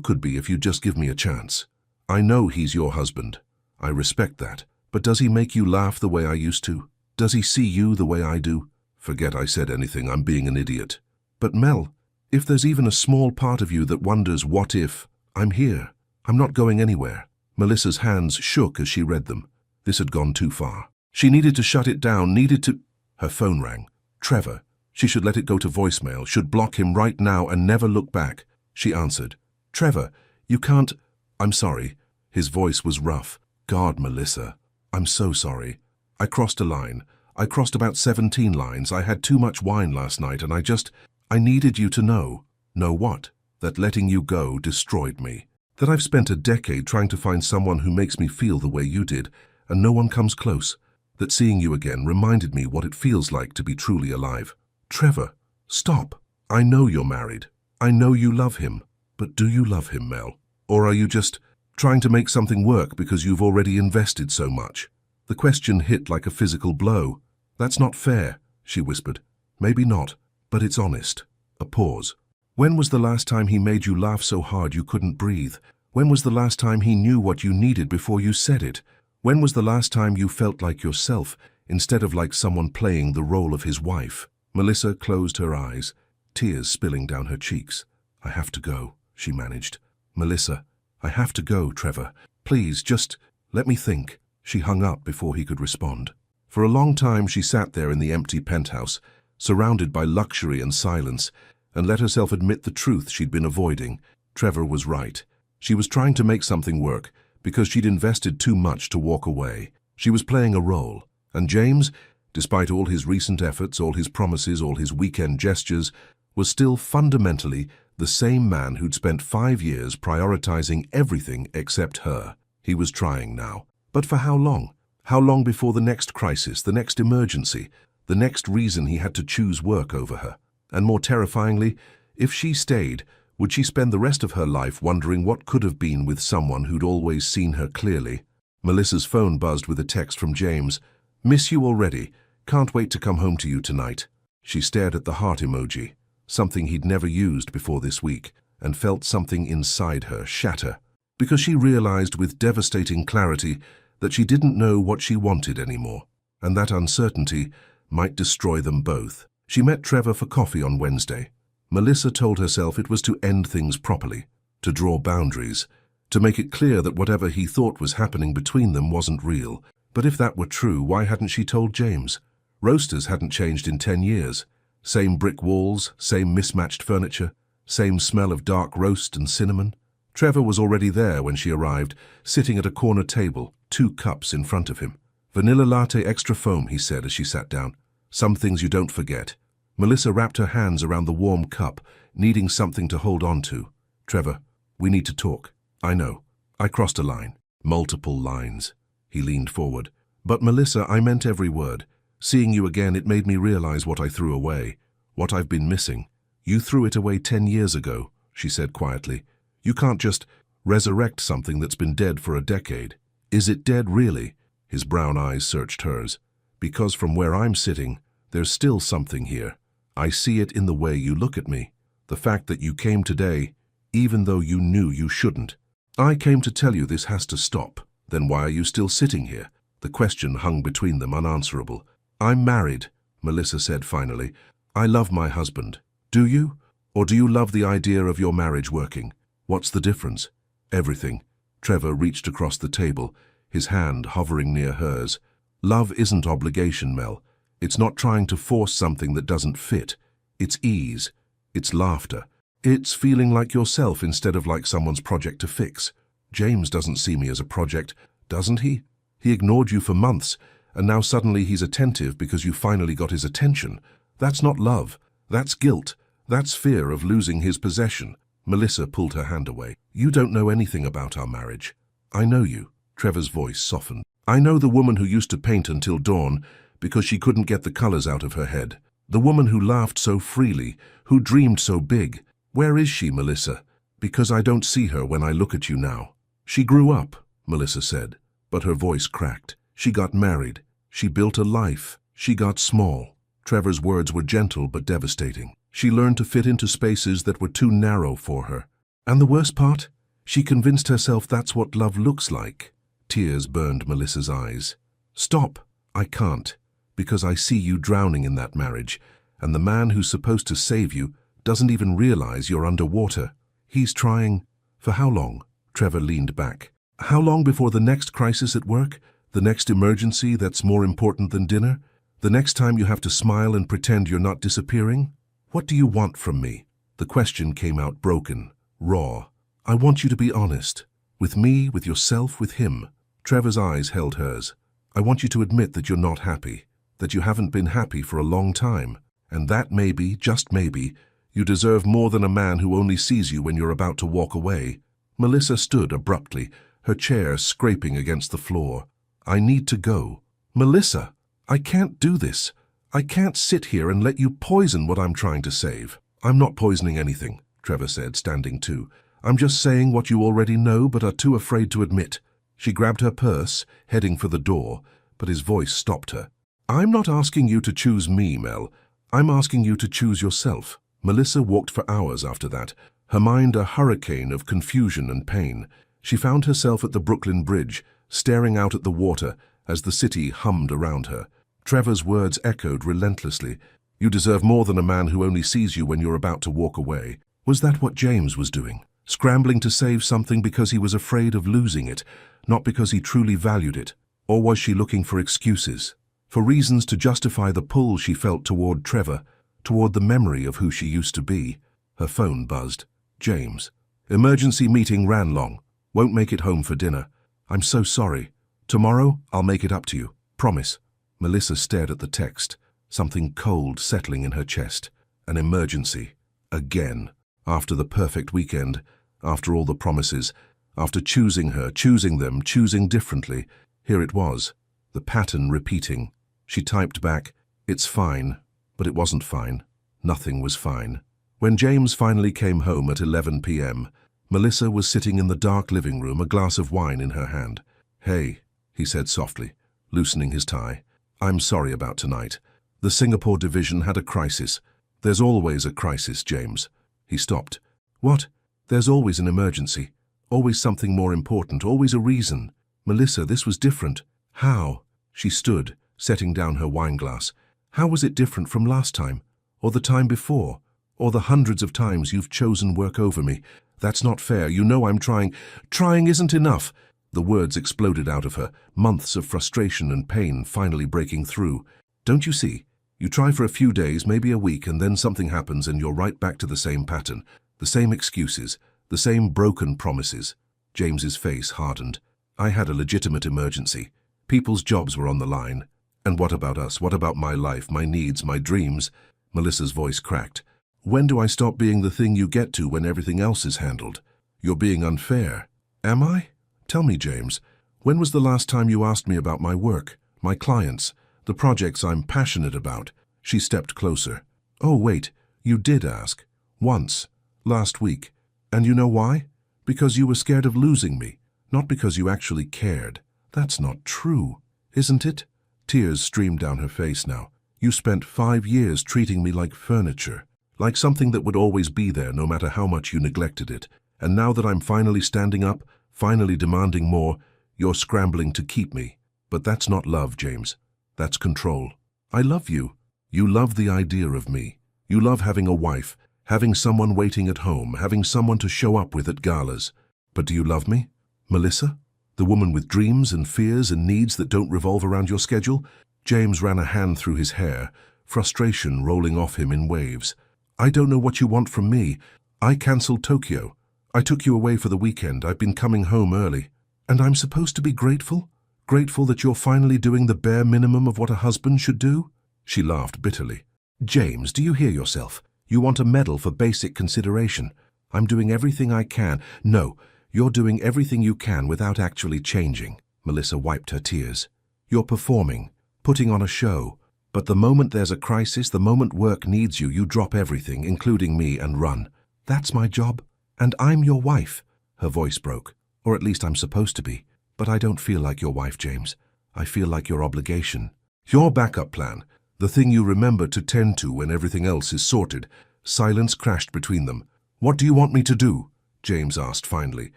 could be if you'd just give me a chance. I know he's your husband. I respect that. But does he make you laugh the way I used to? Does he see you the way I do? Forget I said anything, I'm being an idiot. But Mel, if there's even a small part of you that wonders what if, I'm here. I'm not going anywhere. Melissa's hands shook as she read them. This had gone too far. She needed to shut it down, needed to... Her phone rang. Trevor. She should let it go to voicemail, should block him right now and never look back. She answered. Trevor, you can't... I'm sorry. His voice was rough. God, Melissa. I'm so sorry. I crossed a line. I crossed about 17 lines. I had too much wine last night and I needed you to know. Know what? That letting you go destroyed me. That I've spent a decade trying to find someone who makes me feel the way you did, and no one comes close. That seeing you again reminded me what it feels like to be truly alive. Trevor, stop. I know you're married. I know you love him. But do you love him, Mel? Or are you just trying to make something work because you've already invested so much? The question hit like a physical blow. That's not fair, she whispered. Maybe not, but it's honest. A pause. When was the last time he made you laugh so hard you couldn't breathe? When was the last time he knew what you needed before you said it? When was the last time you felt like yourself instead of like someone playing the role of his wife? Melissa closed her eyes, tears spilling down her cheeks. I have to go, she managed. Melissa, I have to go, Trevor. Please, just let me think. She hung up before he could respond. For a long time she sat there in the empty penthouse, surrounded by luxury and silence, and let herself admit the truth she'd been avoiding. Trevor was right. She was trying to make something work because she'd invested too much to walk away. She was playing a role. And James, despite all his recent efforts, all his promises, all his weekend gestures, was still fundamentally the same man who'd spent 5 years prioritizing everything except her. He was trying now. But for how long? How long before the next crisis, the next emergency, the next reason he had to choose work over her? And more terrifyingly, if she stayed, would she spend the rest of her life wondering what could have been with someone who'd always seen her clearly? Melissa's phone buzzed with a text from James. Miss you already. Can't wait to come home to you tonight. She stared at the heart emoji, something he'd never used before this week, and felt something inside her shatter, because she realized with devastating clarity that she didn't know what she wanted anymore, and that uncertainty might destroy them both. She met Trevor for coffee on Wednesday. Melissa told herself it was to end things properly, to draw boundaries, to make it clear that whatever he thought was happening between them wasn't real. But if that were true, why hadn't she told James? Roasters hadn't changed in 10 years. Same brick walls, same mismatched furniture, same smell of dark roast and cinnamon. Trevor was already there when she arrived, sitting at a corner table, 2 cups in front of him. Vanilla latte extra foam, he said as she sat down. Some things you don't forget. Melissa wrapped her hands around the warm cup, needing something to hold on to. Trevor, we need to talk. I know. I crossed a line. Multiple lines. He leaned forward. But Melissa, I meant every word. Seeing you again, it made me realize what I threw away, what I've been missing. You threw it away 10 years ago, she said quietly. You can't just resurrect something that's been dead for a decade. Is it dead, really? His brown eyes searched hers. Because from where I'm sitting, there's still something here. I see it in the way you look at me. The fact that you came today, even though you knew you shouldn't. I came to tell you this has to stop. Then why are you still sitting here? The question hung between them, unanswerable. I'm married, Melissa said finally. I love my husband. Do you? Or do you love the idea of your marriage working? What's the difference? Everything. Trevor reached across the table, his hand hovering near hers. Love isn't obligation, Mel. It's not trying to force something that doesn't fit. It's ease. It's laughter. It's feeling like yourself instead of like someone's project to fix. James doesn't see me as a project, doesn't he? He ignored you for months, and now suddenly he's attentive because you finally got his attention. That's not love. That's guilt. That's fear of losing his possession. Melissa pulled her hand away. You don't know anything about our marriage. I know you. Trevor's voice softened. I know the woman who used to paint until dawn because she couldn't get the colors out of her head. The woman who laughed so freely, who dreamed so big. Where is she, Melissa? Because I don't see her when I look at you now. She grew up, Melissa said. But her voice cracked. She got married. She built a life. She got small. Trevor's words were gentle but devastating. She learned to fit into spaces that were too narrow for her. And the worst part? She convinced herself that's what love looks like. Tears burned Melissa's eyes. Stop! I can't, because I see you drowning in that marriage, and the man who's supposed to save you doesn't even realize you're underwater. He's trying. For how long? Trevor leaned back. How long before the next crisis at work? The next emergency that's more important than dinner? The next time you have to smile and pretend you're not disappearing? What do you want from me? The question came out broken, raw. I want you to be honest. With me, with yourself, with him. Trevor's eyes held hers. I want you to admit that you're not happy, that you haven't been happy for a long time, and that maybe, just maybe, you deserve more than a man who only sees you when you're about to walk away. Melissa stood abruptly, her chair scraping against the floor. I need to go. Melissa, I can't do this. I can't sit here and let you poison what I'm trying to save. I'm not poisoning anything, Trevor said, standing too. I'm just saying what you already know but are too afraid to admit. She grabbed her purse, heading for the door, but his voice stopped her. I'm not asking you to choose me, Mel. I'm asking you to choose yourself. Melissa walked for hours after that, her mind a hurricane of confusion and pain. She found herself at the Brooklyn Bridge, staring out at the water as the city hummed around her. Trevor's words echoed relentlessly. You deserve more than a man who only sees you when you're about to walk away. Was that what James was doing? Scrambling to save something because he was afraid of losing it, not because he truly valued it? Or was she looking for excuses? For reasons to justify the pull she felt toward Trevor, toward the memory of who she used to be? Her phone buzzed. James. Emergency meeting ran long. Won't make it home for dinner. I'm so sorry. Tomorrow, I'll make it up to you. Promise. Melissa stared at the text, something cold settling in her chest. An emergency. Again. After the perfect weekend, after all the promises, after choosing her, choosing them, choosing differently, here it was, the pattern repeating. She typed back, it's fine, but it wasn't fine. Nothing was fine. When James finally came home at 11 p.m., Melissa was sitting in the dark living room, a glass of wine in her hand. Hey, he said softly, loosening his tie. I'm sorry about tonight. The Singapore division had a crisis. There's always a crisis, James. He stopped. What? There's always an emergency. Always something more important, always a reason. Melissa, this was different. How? She stood, setting down her wineglass. How was it different from last time? Or the time before? Or the hundreds of times you've chosen work over me? That's not fair. You know I'm trying. Trying isn't enough. The words exploded out of her, months of frustration and pain finally breaking through. Don't you see? You try for a few days, maybe a week, and then something happens and you're right back to the same pattern, the same excuses, the same broken promises. James's face hardened. I had a legitimate emergency. People's jobs were on the line. And what about us? What about my life, my needs, my dreams? Melissa's voice cracked. When do I stop being the thing you get to when everything else is handled? You're being unfair. Am I? Tell me, James, when was the last time you asked me about my work, my clients, the projects I'm passionate about? She stepped closer. Oh, wait, you did ask. Once. Last week. And you know why? Because you were scared of losing me, not because you actually cared. That's not true, isn't it? Tears streamed down her face now. You spent 5 years treating me like furniture, like something that would always be there no matter how much you neglected it. And now that I'm finally standing up, finally demanding more, you're scrambling to keep me. But that's not love, James. That's control. I love you. You love the idea of me. You love having a wife, having someone waiting at home, having someone to show up with at galas. But do you love me? Melissa? The woman with dreams and fears and needs that don't revolve around your schedule? James ran a hand through his hair, frustration rolling off him in waves. I don't know what you want from me. I cancelled Tokyo. I took you away for the weekend. I've been coming home early. And I'm supposed to be grateful? Grateful that you're finally doing the bare minimum of what a husband should do? She laughed bitterly. James, do you hear yourself? You want a medal for basic consideration. I'm doing everything I can. No, you're doing everything you can without actually changing. Melissa wiped her tears. You're performing, putting on a show. But the moment there's a crisis, the moment work needs you, you drop everything, including me, and run. That's my job. And I'm your wife. Her voice broke. Or at least I'm supposed to be. But I don't feel like your wife, James. I feel like your obligation. Your backup plan, the thing you remember to tend to when everything else is sorted. Silence crashed between them. What do you want me to do? James asked finally,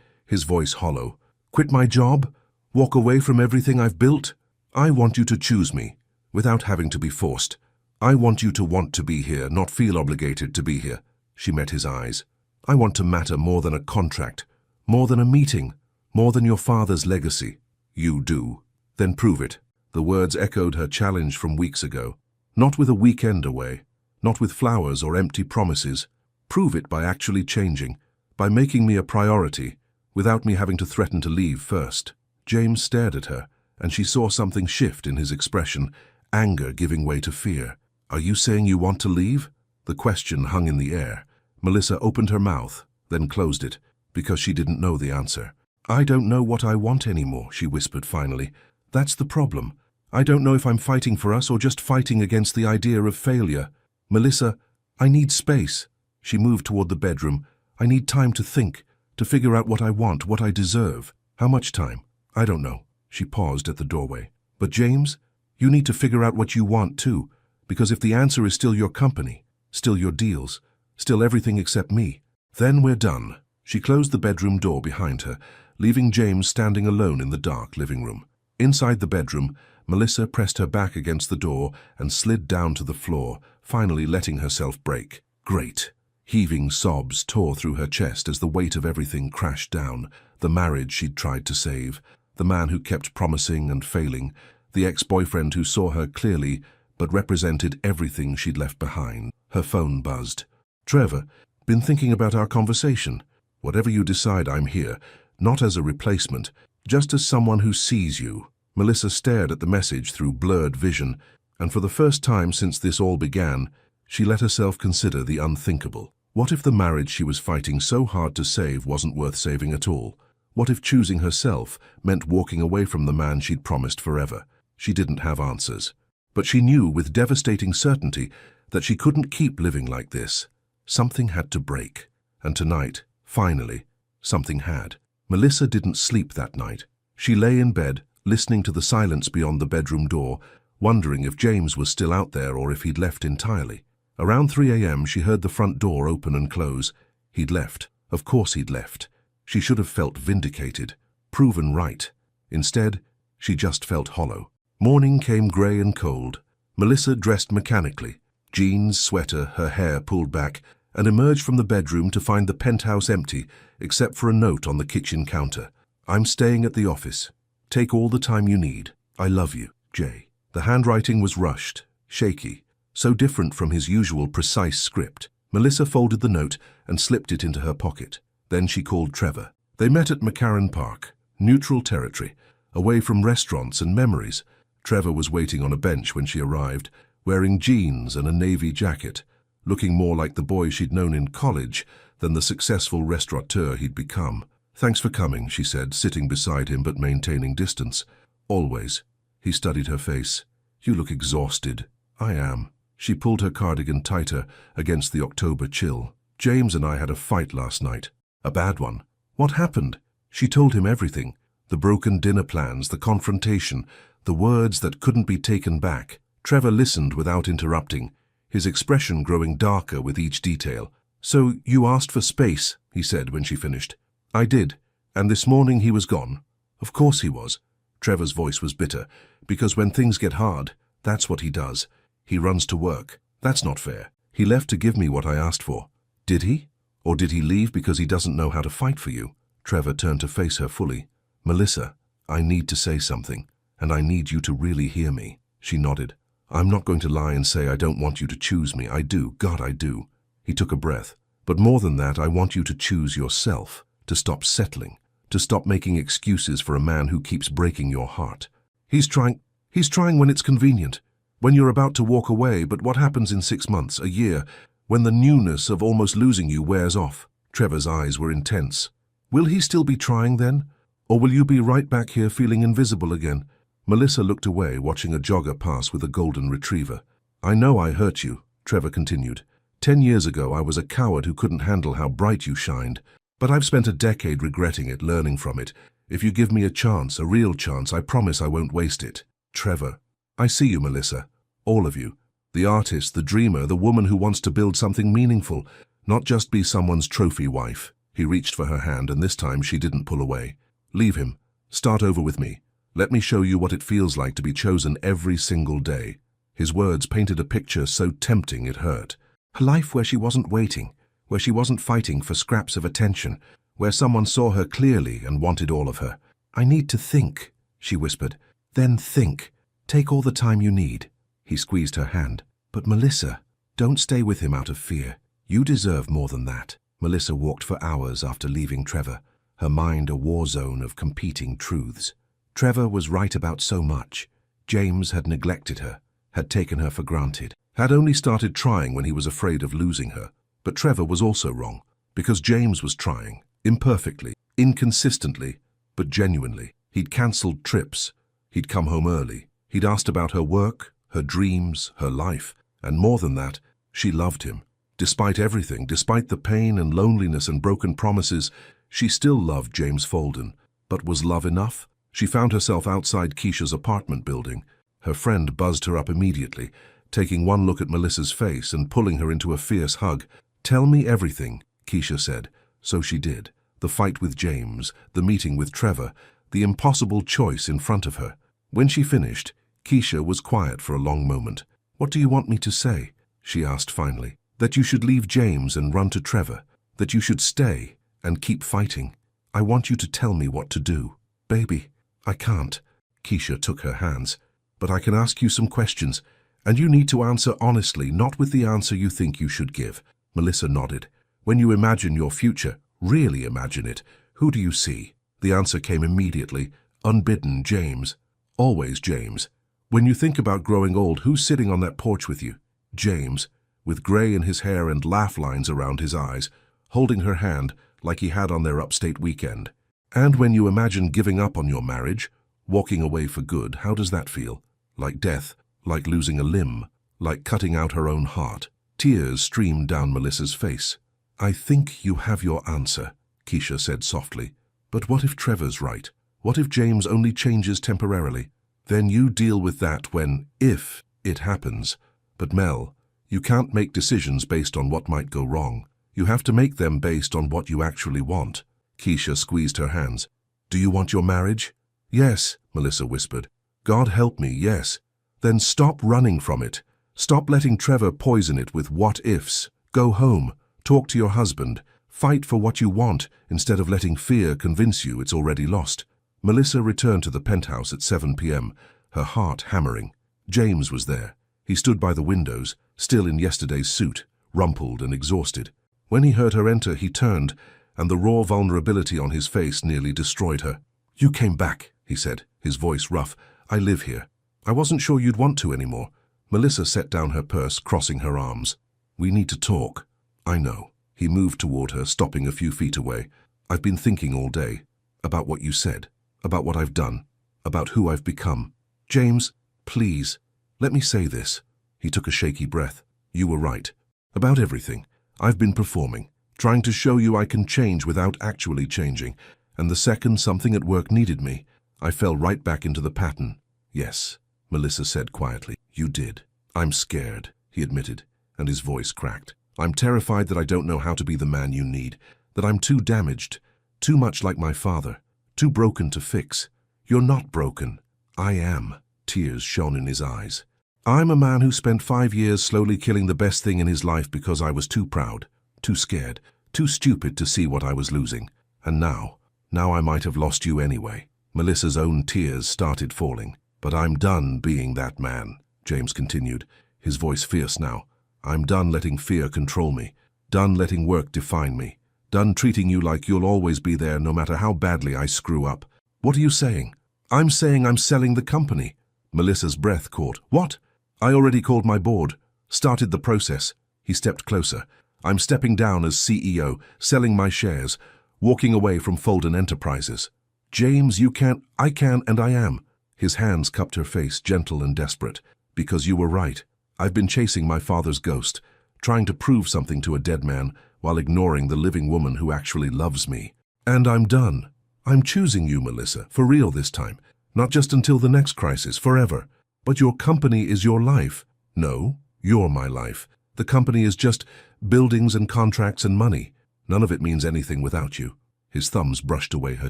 his voice hollow. Quit my job? Walk away from everything I've built? I want you to choose me, without having to be forced. I want you to want to be here, not feel obligated to be here. She met his eyes. I want to matter more than a contract, more than a meeting, more than your father's legacy. You do. Then prove it. The words echoed her challenge from weeks ago. Not with a weekend away, not with flowers or empty promises. Prove it by actually changing, by making me a priority, without me having to threaten to leave first. James stared at her, and she saw something shift in his expression, anger giving way to fear. Are you saying you want to leave? The question hung in the air. Melissa opened her mouth, then closed it, because she didn't know the answer. I don't know what I want anymore, she whispered finally. That's the problem. I don't know if I'm fighting for us or just fighting against the idea of failure. Melissa, I need space. She moved toward the bedroom. I need time to think, to figure out what I want, what I deserve. How much time? I don't know. She paused at the doorway. But James, you need to figure out what you want too, because if the answer is still your company, still your deals, still everything except me, then we're done. She closed the bedroom door behind her, leaving James standing alone in the dark living room. Inside the bedroom, Melissa pressed her back against the door and slid down to the floor, finally letting herself break. Great. Heaving sobs tore through her chest as the weight of everything crashed down. The marriage she'd tried to save, the man who kept promising and failing, the ex-boyfriend who saw her clearly but represented everything she'd left behind. Her phone buzzed. Trevor, been thinking about our conversation. Whatever you decide, I'm here, not as a replacement, just as someone who sees you. Melissa stared at the message through blurred vision, and for the first time since this all began, she let herself consider the unthinkable. What if the marriage she was fighting so hard to save wasn't worth saving at all? What if choosing herself meant walking away from the man she'd promised forever? She didn't have answers. But she knew with devastating certainty that she couldn't keep living like this. Something had to break. And tonight, finally, something had. Melissa didn't sleep that night. She lay in bed, listening to the silence beyond the bedroom door, wondering if James was still out there or if he'd left entirely. Around 3 a.m. she heard the front door open and close. He'd left. Of course he'd left. She should have felt vindicated, proven right. Instead, she just felt hollow. Morning came grey and cold. Melissa dressed mechanically, jeans, sweater, her hair pulled back, and emerged from the bedroom to find the penthouse empty, except for a note on the kitchen counter. I'm staying at the office. Take all the time you need. I love you, Jay. The handwriting was rushed, shaky, so different from his usual precise script. Melissa folded the note and slipped it into her pocket. Then she called Trevor. They met at McCarran Park, neutral territory, away from restaurants and memories. Trevor was waiting on a bench when she arrived, wearing jeans and a navy jacket, looking more like the boy she'd known in college than the successful restaurateur he'd become. Thanks for coming, she said, sitting beside him but maintaining distance. Always. He studied her face. You look exhausted. I am. She pulled her cardigan tighter against the October chill. James and I had a fight last night. A bad one. What happened? She told him everything. The broken dinner plans, the confrontation, the words that couldn't be taken back. Trevor listened without interrupting, his expression growing darker with each detail. So you asked for space, he said when she finished. I did, and this morning he was gone. Of course he was. Trevor's voice was bitter, because when things get hard, that's what he does. He runs to work. That's not fair. He left to give me what I asked for. Did he? Or did he leave because he doesn't know how to fight for you? Trevor turned to face her fully. Melissa, I need to say something, and I need you to really hear me. She nodded. I'm not going to lie and say I don't want you to choose me. I do. God, I do. He took a breath. But more than that, I want you to choose yourself, to stop settling, to stop making excuses for a man who keeps breaking your heart. He's trying when it's convenient, when you're about to walk away, but what happens in 6 months, a year, when the newness of almost losing you wears off? Trevor's eyes were intense. Will he still be trying then? Or will you be right back here feeling invisible again? Melissa looked away, watching a jogger pass with a golden retriever. I know I hurt you, Trevor continued. 10 years ago, I was a coward who couldn't handle how bright you shined. But I've spent a decade regretting it, learning from it. If you give me a chance, a real chance, I promise I won't waste it. Trevor. I see you, Melissa. All of you. The artist, the dreamer, the woman who wants to build something meaningful, not just be someone's trophy wife. He reached for her hand, and this time she didn't pull away. Leave him. Start over with me. Let me show you what it feels like to be chosen every single day. His words painted a picture so tempting it hurt. A life where she wasn't waiting, where she wasn't fighting for scraps of attention, where someone saw her clearly and wanted all of her. I need to think, she whispered. Then think. Take all the time you need. He squeezed her hand. But Melissa, don't stay with him out of fear. You deserve more than that. Melissa walked for hours after leaving Trevor, her mind a war zone of competing truths. Trevor was right about so much. James had neglected her, had taken her for granted, had only started trying when he was afraid of losing her. But Trevor was also wrong, because James was trying, imperfectly, inconsistently, but genuinely. He'd cancelled trips. He'd come home early. He'd asked about her work, her dreams, her life, and more than that, she loved him. Despite everything, despite the pain and loneliness and broken promises, she still loved James Folden. But was love enough? She found herself outside Keisha's apartment building. Her friend buzzed her up immediately, taking one look at Melissa's face and pulling her into a fierce hug. Tell me everything, Keisha said. So she did. The fight with James, the meeting with Trevor, the impossible choice in front of her. When she finished, Keisha was quiet for a long moment. What do you want me to say? She asked finally. That you should leave James and run to Trevor. That you should stay and keep fighting. I want you to tell me what to do. Baby, I can't. Keisha took her hands. But I can ask you some questions, and you need to answer honestly, not with the answer you think you should give. Melissa nodded. When you imagine your future, really imagine it, who do you see? The answer came immediately. Unbidden, James. Always James. When you think about growing old, who's sitting on that porch with you? James, with grey in his hair and laugh lines around his eyes, holding her hand like he had on their upstate weekend. And when you imagine giving up on your marriage, walking away for good, how does that feel? Like death, like losing a limb, like cutting out her own heart. Tears streamed down Melissa's face. I think you have your answer, Keisha said softly. But what if Trevor's right? What if James only changes temporarily? Then you deal with that when, if, it happens. But Mel, you can't make decisions based on what might go wrong. You have to make them based on what you actually want. Keisha squeezed her hands. Do you want your marriage? Yes, Melissa whispered. God help me, yes. Then stop running from it. Stop letting Trevor poison it with what-ifs. Go home, talk to your husband, fight for what you want instead of letting fear convince you it's already lost. Melissa returned to the penthouse at 7 p.m., her heart hammering. James was there. He stood by the windows, still in yesterday's suit, rumpled and exhausted. When he heard her enter, he turned, and the raw vulnerability on his face nearly destroyed her. You came back, he said, his voice rough. I live here. I wasn't sure you'd want to anymore. Melissa set down her purse, crossing her arms. We need to talk. I know. He moved toward her, stopping a few feet away. I've been thinking all day. About what you said. About what I've done. About who I've become. James, please, let me say this. He took a shaky breath. You were right. About everything. I've been performing, trying to show you I can change without actually changing. And the second something at work needed me, I fell right back into the pattern. Yes, Melissa said quietly. You did. I'm scared, he admitted, and his voice cracked. I'm terrified that I don't know how to be the man you need, that I'm too damaged, too much like my father, too broken to fix. You're not broken. I am. Tears shone in his eyes. I'm a man who spent 5 years slowly killing the best thing in his life because I was too proud, too scared, too stupid to see what I was losing. And now I might have lost you anyway. Melissa's own tears started falling. But I'm done being that man, James continued, his voice fierce now. I'm done letting fear control me, done letting work define me, done treating you like you'll always be there no matter how badly I screw up. What are you saying? I'm saying I'm selling the company. Melissa's breath caught. What? I already called my board, started the process. He stepped closer. I'm stepping down as CEO, selling my shares, walking away from Folden Enterprises. James, you can't. I can and I am. His hands cupped her face, gentle and desperate. Because you were right. I've been chasing my father's ghost, trying to prove something to a dead man while ignoring the living woman who actually loves me. And I'm done. I'm choosing you, Melissa, for real this time. Not just until the next crisis, forever. But your company is your life. No, you're my life. The company is just buildings and contracts and money. None of it means anything without you. His thumbs brushed away her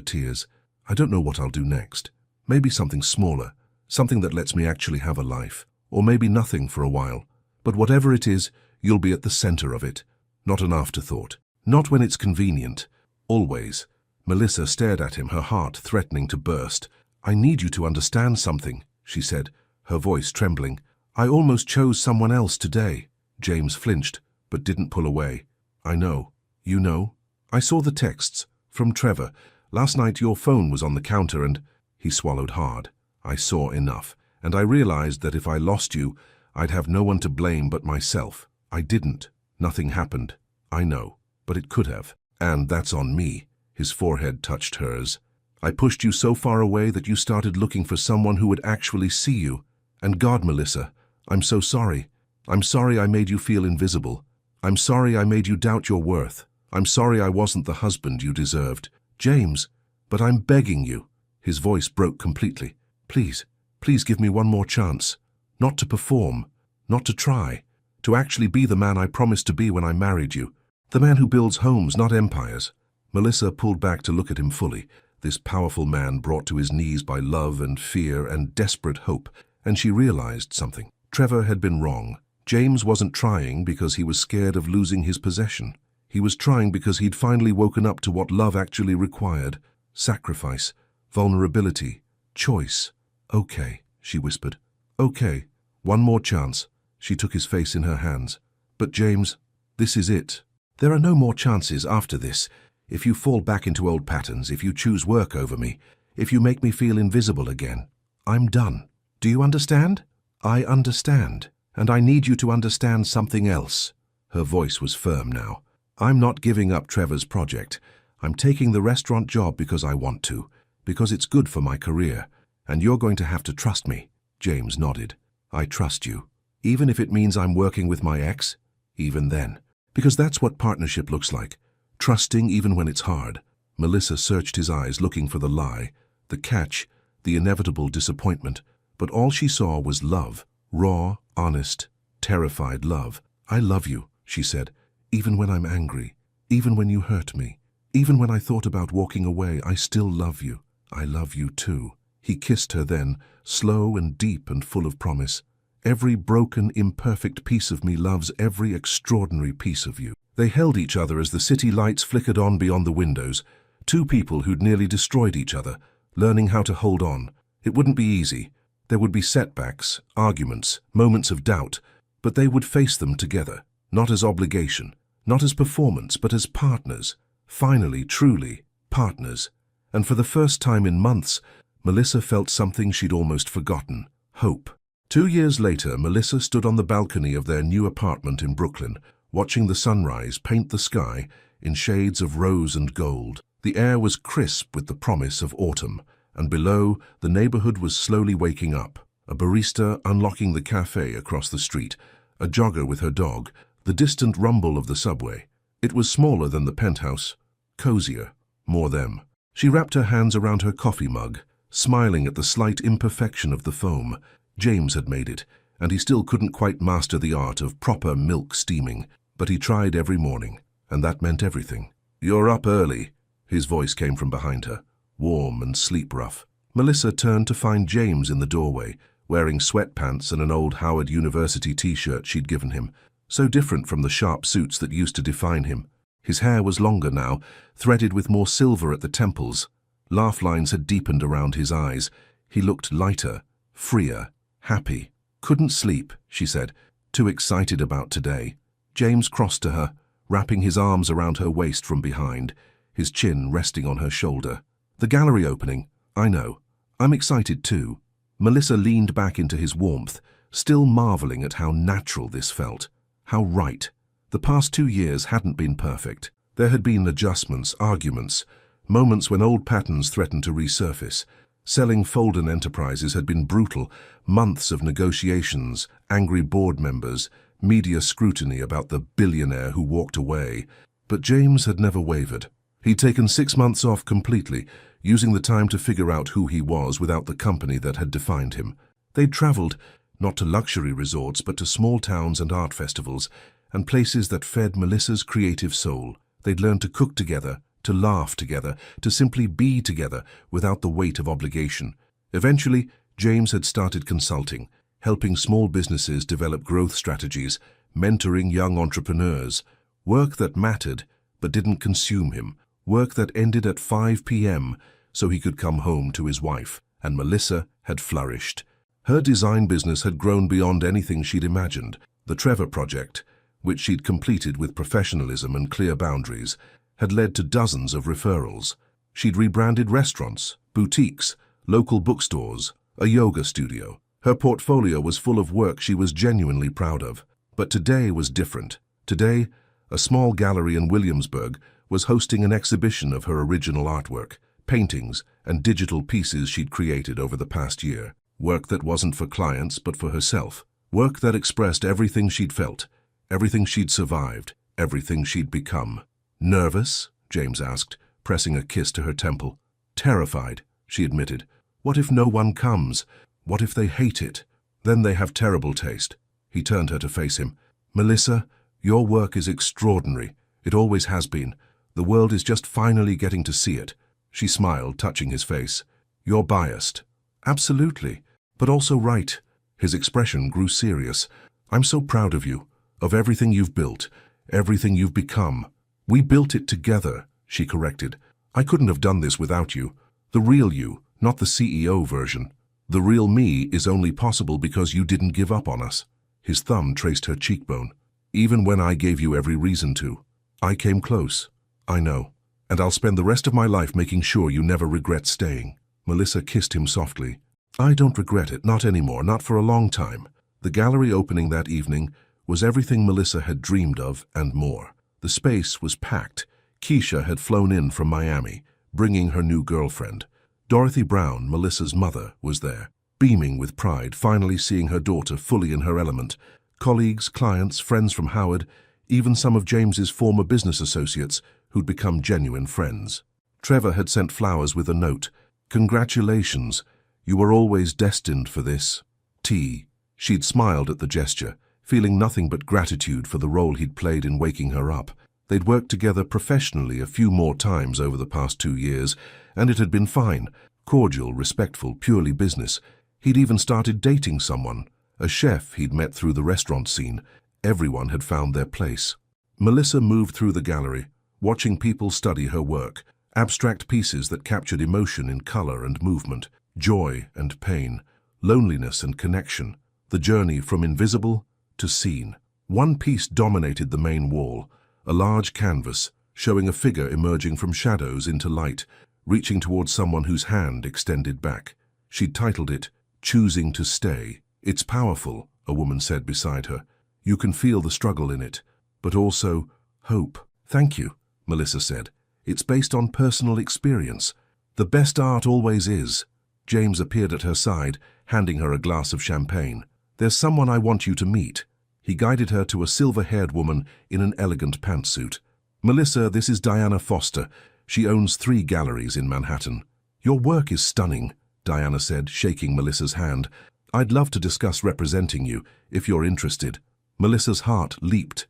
tears. I don't know what I'll do next. Maybe something smaller, something that lets me actually have a life. Or maybe nothing for a while. But whatever it is, you'll be at the center of it. Not an afterthought. Not when it's convenient. Always. Melissa stared at him, her heart threatening to burst. I need you to understand something, she said, her voice trembling. I almost chose someone else today. James flinched, but didn't pull away. I know. You know? I saw the texts. From Trevor. Last night your phone was on the counter and... He swallowed hard. I saw enough, and I realized that if I lost you, I'd have no one to blame but myself. I didn't. Nothing happened. I know. But it could have. And that's on me. His forehead touched hers. I pushed you so far away that you started looking for someone who would actually see you. And God, Melissa, I'm so sorry. I'm sorry I made you feel invisible. I'm sorry I made you doubt your worth. I'm sorry I wasn't the husband you deserved. James, but I'm begging you. His voice broke completely. Please, please give me one more chance. Not to perform, not to try. To actually be the man I promised to be when I married you. The man who builds homes, not empires. Melissa pulled back to look at him fully, this powerful man brought to his knees by love and fear and desperate hope, and she realized something. Trevor had been wrong. James wasn't trying because he was scared of losing his possession. He was trying because he'd finally woken up to what love actually required. Sacrifice, vulnerability, choice. Okay, she whispered. Okay, one more chance. She took his face in her hands. But James, this is it. There are no more chances after this. If you fall back into old patterns, if you choose work over me, if you make me feel invisible again, I'm done. Do you understand? I understand. And I need you to understand something else. Her voice was firm now. I'm not giving up Trevor's project. I'm taking the restaurant job because I want to, because it's good for my career. And you're going to have to trust me. James nodded. I trust you. Even if it means I'm working with my ex? Even then. Because that's what partnership looks like. Trusting even when it's hard. Melissa searched his eyes looking for the lie, the catch, the inevitable disappointment. But all she saw was love. Raw, honest, terrified love. I love you, she said. Even when I'm angry. Even when you hurt me. Even when I thought about walking away, I still love you. I love you too. He kissed her then, slow and deep and full of promise. Every broken, imperfect piece of me loves every extraordinary piece of you. They held each other as the city lights flickered on beyond the windows. Two people who'd nearly destroyed each other, learning how to hold on. It wouldn't be easy. There would be setbacks, arguments, moments of doubt, but they would face them together, not as obligation, not as performance, but as partners. Finally, truly, partners. And for the first time in months, Melissa felt something she'd almost forgotten. Hope. 2 years later, Melissa stood on the balcony of their new apartment in Brooklyn, watching the sunrise paint the sky in shades of rose and gold. The air was crisp with the promise of autumn, and below, the neighborhood was slowly waking up. A barista unlocking the cafe across the street, a jogger with her dog, the distant rumble of the subway. It was smaller than the penthouse, cozier, more them. She wrapped her hands around her coffee mug, smiling at the slight imperfection of the foam. James had made it, and he still couldn't quite master the art of proper milk steaming, but he tried every morning, and that meant everything. You're up early, his voice came from behind her, warm and sleep-rough. Melissa turned to find James in the doorway, wearing sweatpants and an old Howard University t-shirt she'd given him, so different from the sharp suits that used to define him. His hair was longer now, threaded with more silver at the temples. Laugh lines had deepened around his eyes. He looked lighter, freer, happy. Couldn't sleep, she said, too excited about today. James crossed to her, wrapping his arms around her waist from behind, his chin resting on her shoulder. The gallery opening, I know. I'm excited too. Melissa leaned back into his warmth, still marveling at how natural this felt. How right. The past 2 years hadn't been perfect. There had been adjustments, arguments, moments when old patterns threatened to resurface. Selling Folden Enterprises had been brutal, months of negotiations, angry board members, media scrutiny about the billionaire who walked away. But James had never wavered. He'd taken 6 months off completely, using the time to figure out who he was without the company that had defined him. They'd traveled, not to luxury resorts, but to small towns and art festivals, and places that fed Melissa's creative soul. They'd learned to cook together, to laugh together, to simply be together without the weight of obligation. Eventually, James had started consulting, helping small businesses develop growth strategies, mentoring young entrepreneurs, work that mattered but didn't consume him, work that ended at 5 p.m. so he could come home to his wife. And Melissa had flourished. Her design business had grown beyond anything she'd imagined. The Trevor project, which she'd completed with professionalism and clear boundaries, had led to dozens of referrals. She'd rebranded restaurants, boutiques, local bookstores, a yoga studio. Her portfolio was full of work she was genuinely proud of. But today was different. Today, a small gallery in Williamsburg was hosting an exhibition of her original artwork, paintings, and digital pieces she'd created over the past year. Work that wasn't for clients but for herself. Work that expressed everything she'd felt, everything she'd survived, everything she'd become. Nervous? James asked, pressing a kiss to her temple. Terrified, she admitted. What if no one comes? What if they hate it? Then they have terrible taste. He turned her to face him. Melissa, your work is extraordinary. It always has been. The world is just finally getting to see it. She smiled, touching his face. You're biased. Absolutely, but also right. His expression grew serious. I'm so proud of you, of everything you've built, everything you've become. We built it together, she corrected. I couldn't have done this without you. The real you, not the CEO version. The real me is only possible because you didn't give up on us. His thumb traced her cheekbone. Even when I gave you every reason to. I came close. I know. And I'll spend the rest of my life making sure you never regret staying. Melissa kissed him softly. I don't regret it, not anymore, not for a long time. The gallery opening that evening was everything Melissa had dreamed of and more. The space was packed. Keisha had flown in from Miami, bringing her new girlfriend. Dorothy Brown, Melissa's mother, was there, beaming with pride, finally seeing her daughter fully in her element. Colleagues, clients, friends from Howard, even some of James's former business associates who'd become genuine friends. Trevor had sent flowers with a note. Congratulations, you were always destined for this. T. She'd smiled at the gesture, feeling nothing but gratitude for the role he'd played in waking her up. They'd worked together professionally a few more times over the past 2 years, and it had been fine, cordial, respectful, purely business. He'd even started dating someone, a chef he'd met through the restaurant scene. Everyone had found their place. Melissa moved through the gallery, watching people study her work, abstract pieces that captured emotion in color and movement, joy and pain, loneliness and connection, the journey from invisible to seen. One piece dominated the main wall, a large canvas showing a figure emerging from shadows into light, reaching towards someone whose hand extended back. She'd titled it, Choosing to Stay. It's powerful, a woman said beside her. You can feel the struggle in it, but also hope. Thank you, Melissa said. It's based on personal experience. The best art always is. James appeared at her side, handing her a glass of champagne. There's someone I want you to meet. He guided her to a silver-haired woman in an elegant pantsuit. Melissa, this is Diana Foster. She owns 3 galleries in Manhattan. Your work is stunning, Diana said, shaking Melissa's hand. I'd love to discuss representing you, if you're interested. Melissa's heart leaped.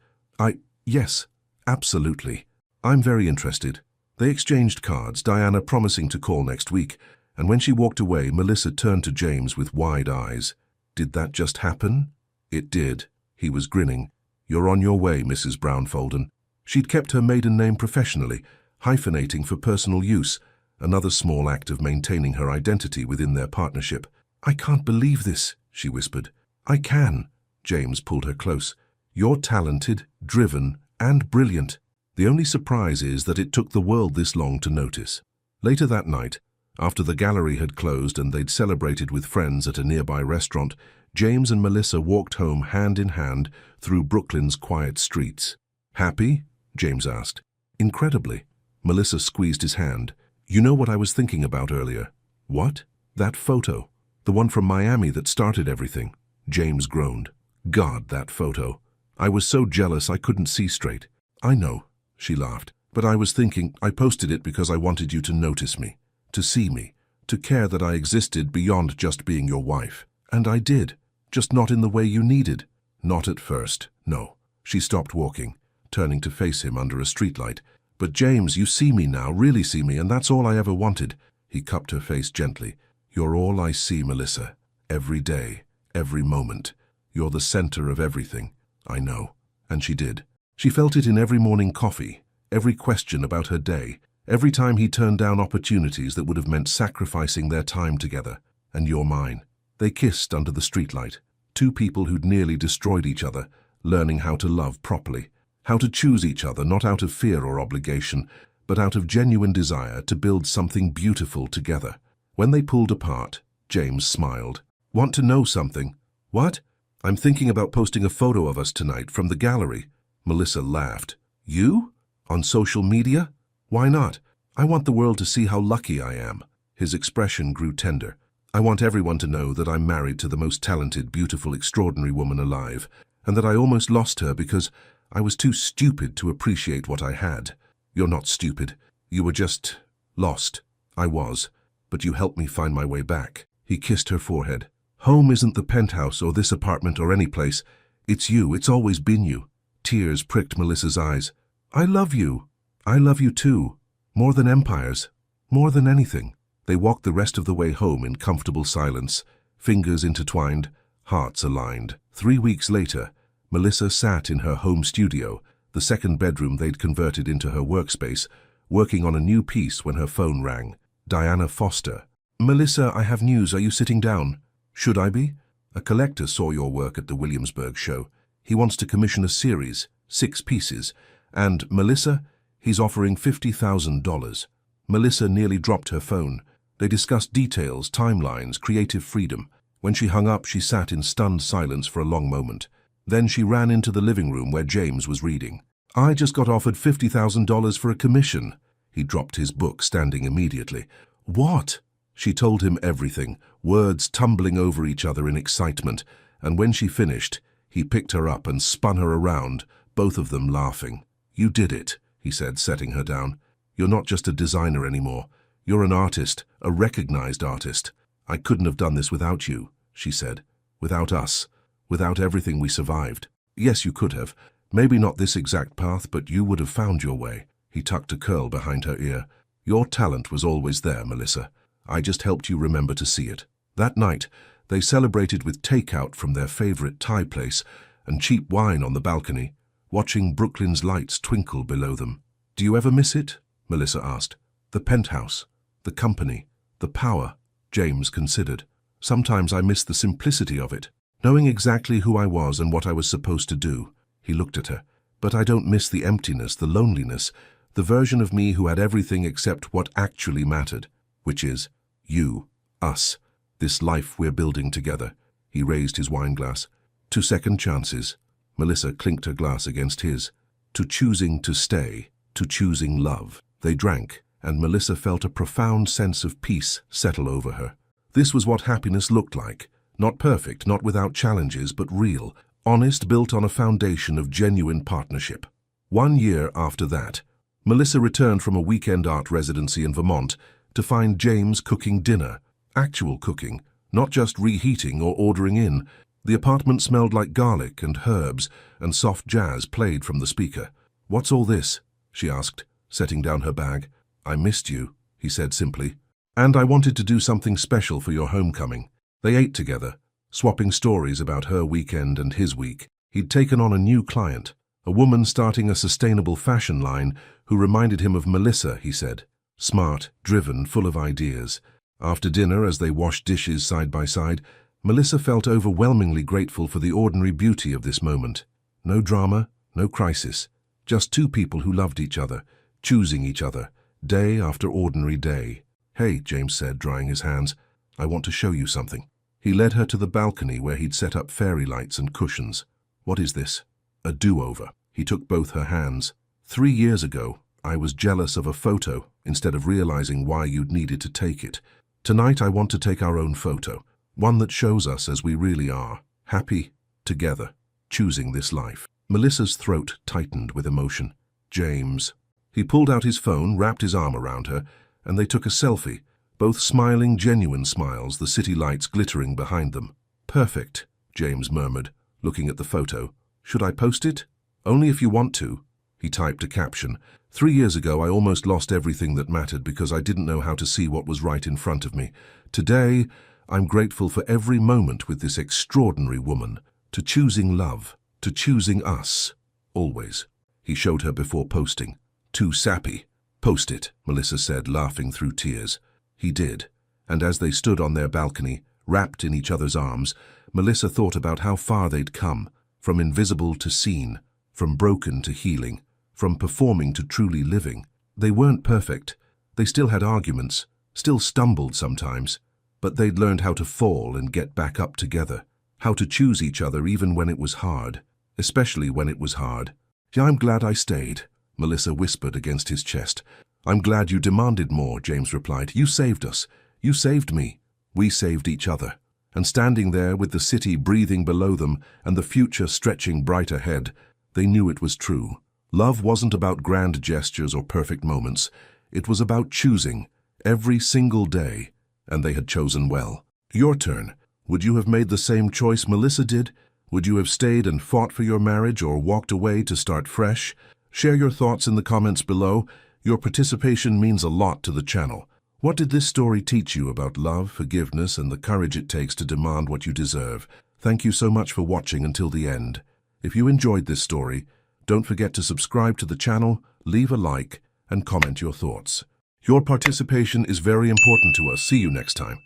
Yes, absolutely. I'm very interested. They exchanged cards, Diana promising to call next week, and when she walked away, Melissa turned to James with wide eyes. Did that just happen? It did. He was grinning. You're on your way, Mrs. Brown-Folden. She'd kept her maiden name professionally, hyphenating for personal use, another small act of maintaining her identity within their partnership. I can't believe this, she whispered. I can. James pulled her close. You're talented, driven, and brilliant. The only surprise is that it took the world this long to notice. Later that night, after the gallery had closed and they'd celebrated with friends at a nearby restaurant, James and Melissa walked home hand in hand through Brooklyn's quiet streets. Happy? James asked. Incredibly. Melissa squeezed his hand. You know what I was thinking about earlier? What? That photo. The one from Miami that started everything. James groaned. God, that photo. I was so jealous I couldn't see straight. I know, she laughed. But I was thinking, I posted it because I wanted you to notice me, to see me, to care that I existed beyond just being your wife. And I did, just not in the way you needed. Not at first, no. She stopped walking, turning to face him under a streetlight. But James, you see me now, really see me, and that's all I ever wanted. He cupped her face gently. You're all I see, Melissa. Every day, every moment. You're the center of everything. I know. And she did. She felt it in every morning coffee, every question about her day, every time he turned down opportunities that would have meant sacrificing their time together. And you're mine. They kissed under the streetlight. Two people who'd nearly destroyed each other, learning how to love properly, how to choose each other not out of fear or obligation, but out of genuine desire to build something beautiful together. When they pulled apart, James smiled. Want to know something? What? I'm thinking about posting a photo of us tonight from the gallery. Melissa laughed. You? On social media? Why not? I want the world to see how lucky I am. His expression grew tender. I want everyone to know that I'm married to the most talented, beautiful, extraordinary woman alive, and that I almost lost her because I was too stupid to appreciate what I had. You're not stupid. You were just lost. I was. But you helped me find my way back. He kissed her forehead. Home isn't the penthouse or this apartment or any place. It's you. It's always been you. Tears pricked Melissa's eyes. I love you. I love you too. More than empires. More than anything. They walked the rest of the way home in comfortable silence, fingers intertwined, hearts aligned. 3 weeks later, Melissa sat in her home studio, the second bedroom they'd converted into her workspace, working on a new piece when her phone rang. Diana Foster. Melissa, I have news. Are you sitting down? Should I be? A collector saw your work at the Williamsburg show. He wants to commission a series, 6 pieces. And, Melissa, he's offering $50,000. Melissa nearly dropped her phone. They discussed details, timelines, creative freedom. When she hung up, she sat in stunned silence for a long moment. Then she ran into the living room where James was reading. I just got offered $50,000 for a commission. He dropped his book, standing immediately. What? She told him everything, words tumbling over each other in excitement, and when she finished, he picked her up and spun her around, both of them laughing. You did it, he said, setting her down. You're not just a designer anymore. You're an artist, a recognized artist. I couldn't have done this without you, she said. Without us. Without everything we survived. Yes, you could have. Maybe not this exact path, but you would have found your way. He tucked a curl behind her ear. Your talent was always there, Melissa. I just helped you remember to see it. That night, they celebrated with takeout from their favorite Thai place and cheap wine on the balcony, watching Brooklyn's lights twinkle below them. Do you ever miss it? Melissa asked. The penthouse, the company, the power, James considered. Sometimes I miss the simplicity of it, knowing exactly who I was and what I was supposed to do. He looked at her. But I don't miss the emptiness, the loneliness, the version of me who had everything except what actually mattered, which is you, us, this life we're building together. He raised his wine glass. 2 second chances. Melissa clinked her glass against his. To choosing to stay, to choosing love. They drank, and Melissa felt a profound sense of peace settle over her. This was what happiness looked like. Not perfect, not without challenges, but real, honest, built on a foundation of genuine partnership. 1 year after that, Melissa returned from a weekend art residency in Vermont to find James cooking dinner. Actual cooking, not just reheating or ordering in. The apartment smelled like garlic and herbs, and soft jazz played from the speaker. What's all this? She asked, setting down her bag. I missed you, he said simply. And I wanted to do something special for your homecoming. They ate together, swapping stories about her weekend and his week. He'd taken on a new client, a woman starting a sustainable fashion line who reminded him of Melissa, he said. Smart, driven, full of ideas. After dinner, as they washed dishes side by side, Melissa felt overwhelmingly grateful for the ordinary beauty of this moment. No drama, no crisis. Just 2 people who loved each other, choosing each other, day after ordinary day. Hey, James said, drying his hands. I want to show you something. He led her to the balcony where he'd set up fairy lights and cushions. What is this? A do-over. He took both her hands. 3 years ago, I was jealous of a photo instead of realizing why you'd needed to take it. Tonight I want to take our own photo, one that shows us as we really are, happy, together, choosing this life. Melissa's throat tightened with emotion. James. He pulled out his phone, wrapped his arm around her, and they took a selfie, both smiling, genuine smiles, the city lights glittering behind them. "Perfect," James murmured, looking at the photo. "Should I post it?" "Only if you want to." He typed a caption. 3 years ago, I almost lost everything that mattered because I didn't know how to see what was right in front of me. Today, I'm grateful for every moment with this extraordinary woman, to choosing love, to choosing us. Always. He showed her before posting. "Too sappy." "Post it," Melissa said, laughing through tears. He did, and as they stood on their balcony, wrapped in each other's arms, Melissa thought about how far they'd come, from invisible to seen, from broken to healing, from performing to truly living. They weren't perfect. They still had arguments, still stumbled sometimes, but they'd learned how to fall and get back up together, how to choose each other even when it was hard, especially when it was hard. "Yeah, I'm glad I stayed," Melissa whispered against his chest. "I'm glad you demanded more," James replied. "You saved us. You saved me. We saved each other." And standing there with the city breathing below them and the future stretching bright ahead, they knew it was true. Love wasn't about grand gestures or perfect moments. It was about choosing, every single day, and they had chosen well. Your turn. Would you have made the same choice Melissa did? Would you have stayed and fought for your marriage or walked away to start fresh? Share your thoughts in the comments below. Your participation means a lot to the channel. What did this story teach you about love, forgiveness, and the courage it takes to demand what you deserve? Thank you so much for watching until the end. If you enjoyed this story, don't forget to subscribe to the channel, leave a like, and comment your thoughts. Your participation is very important to us. See you next time.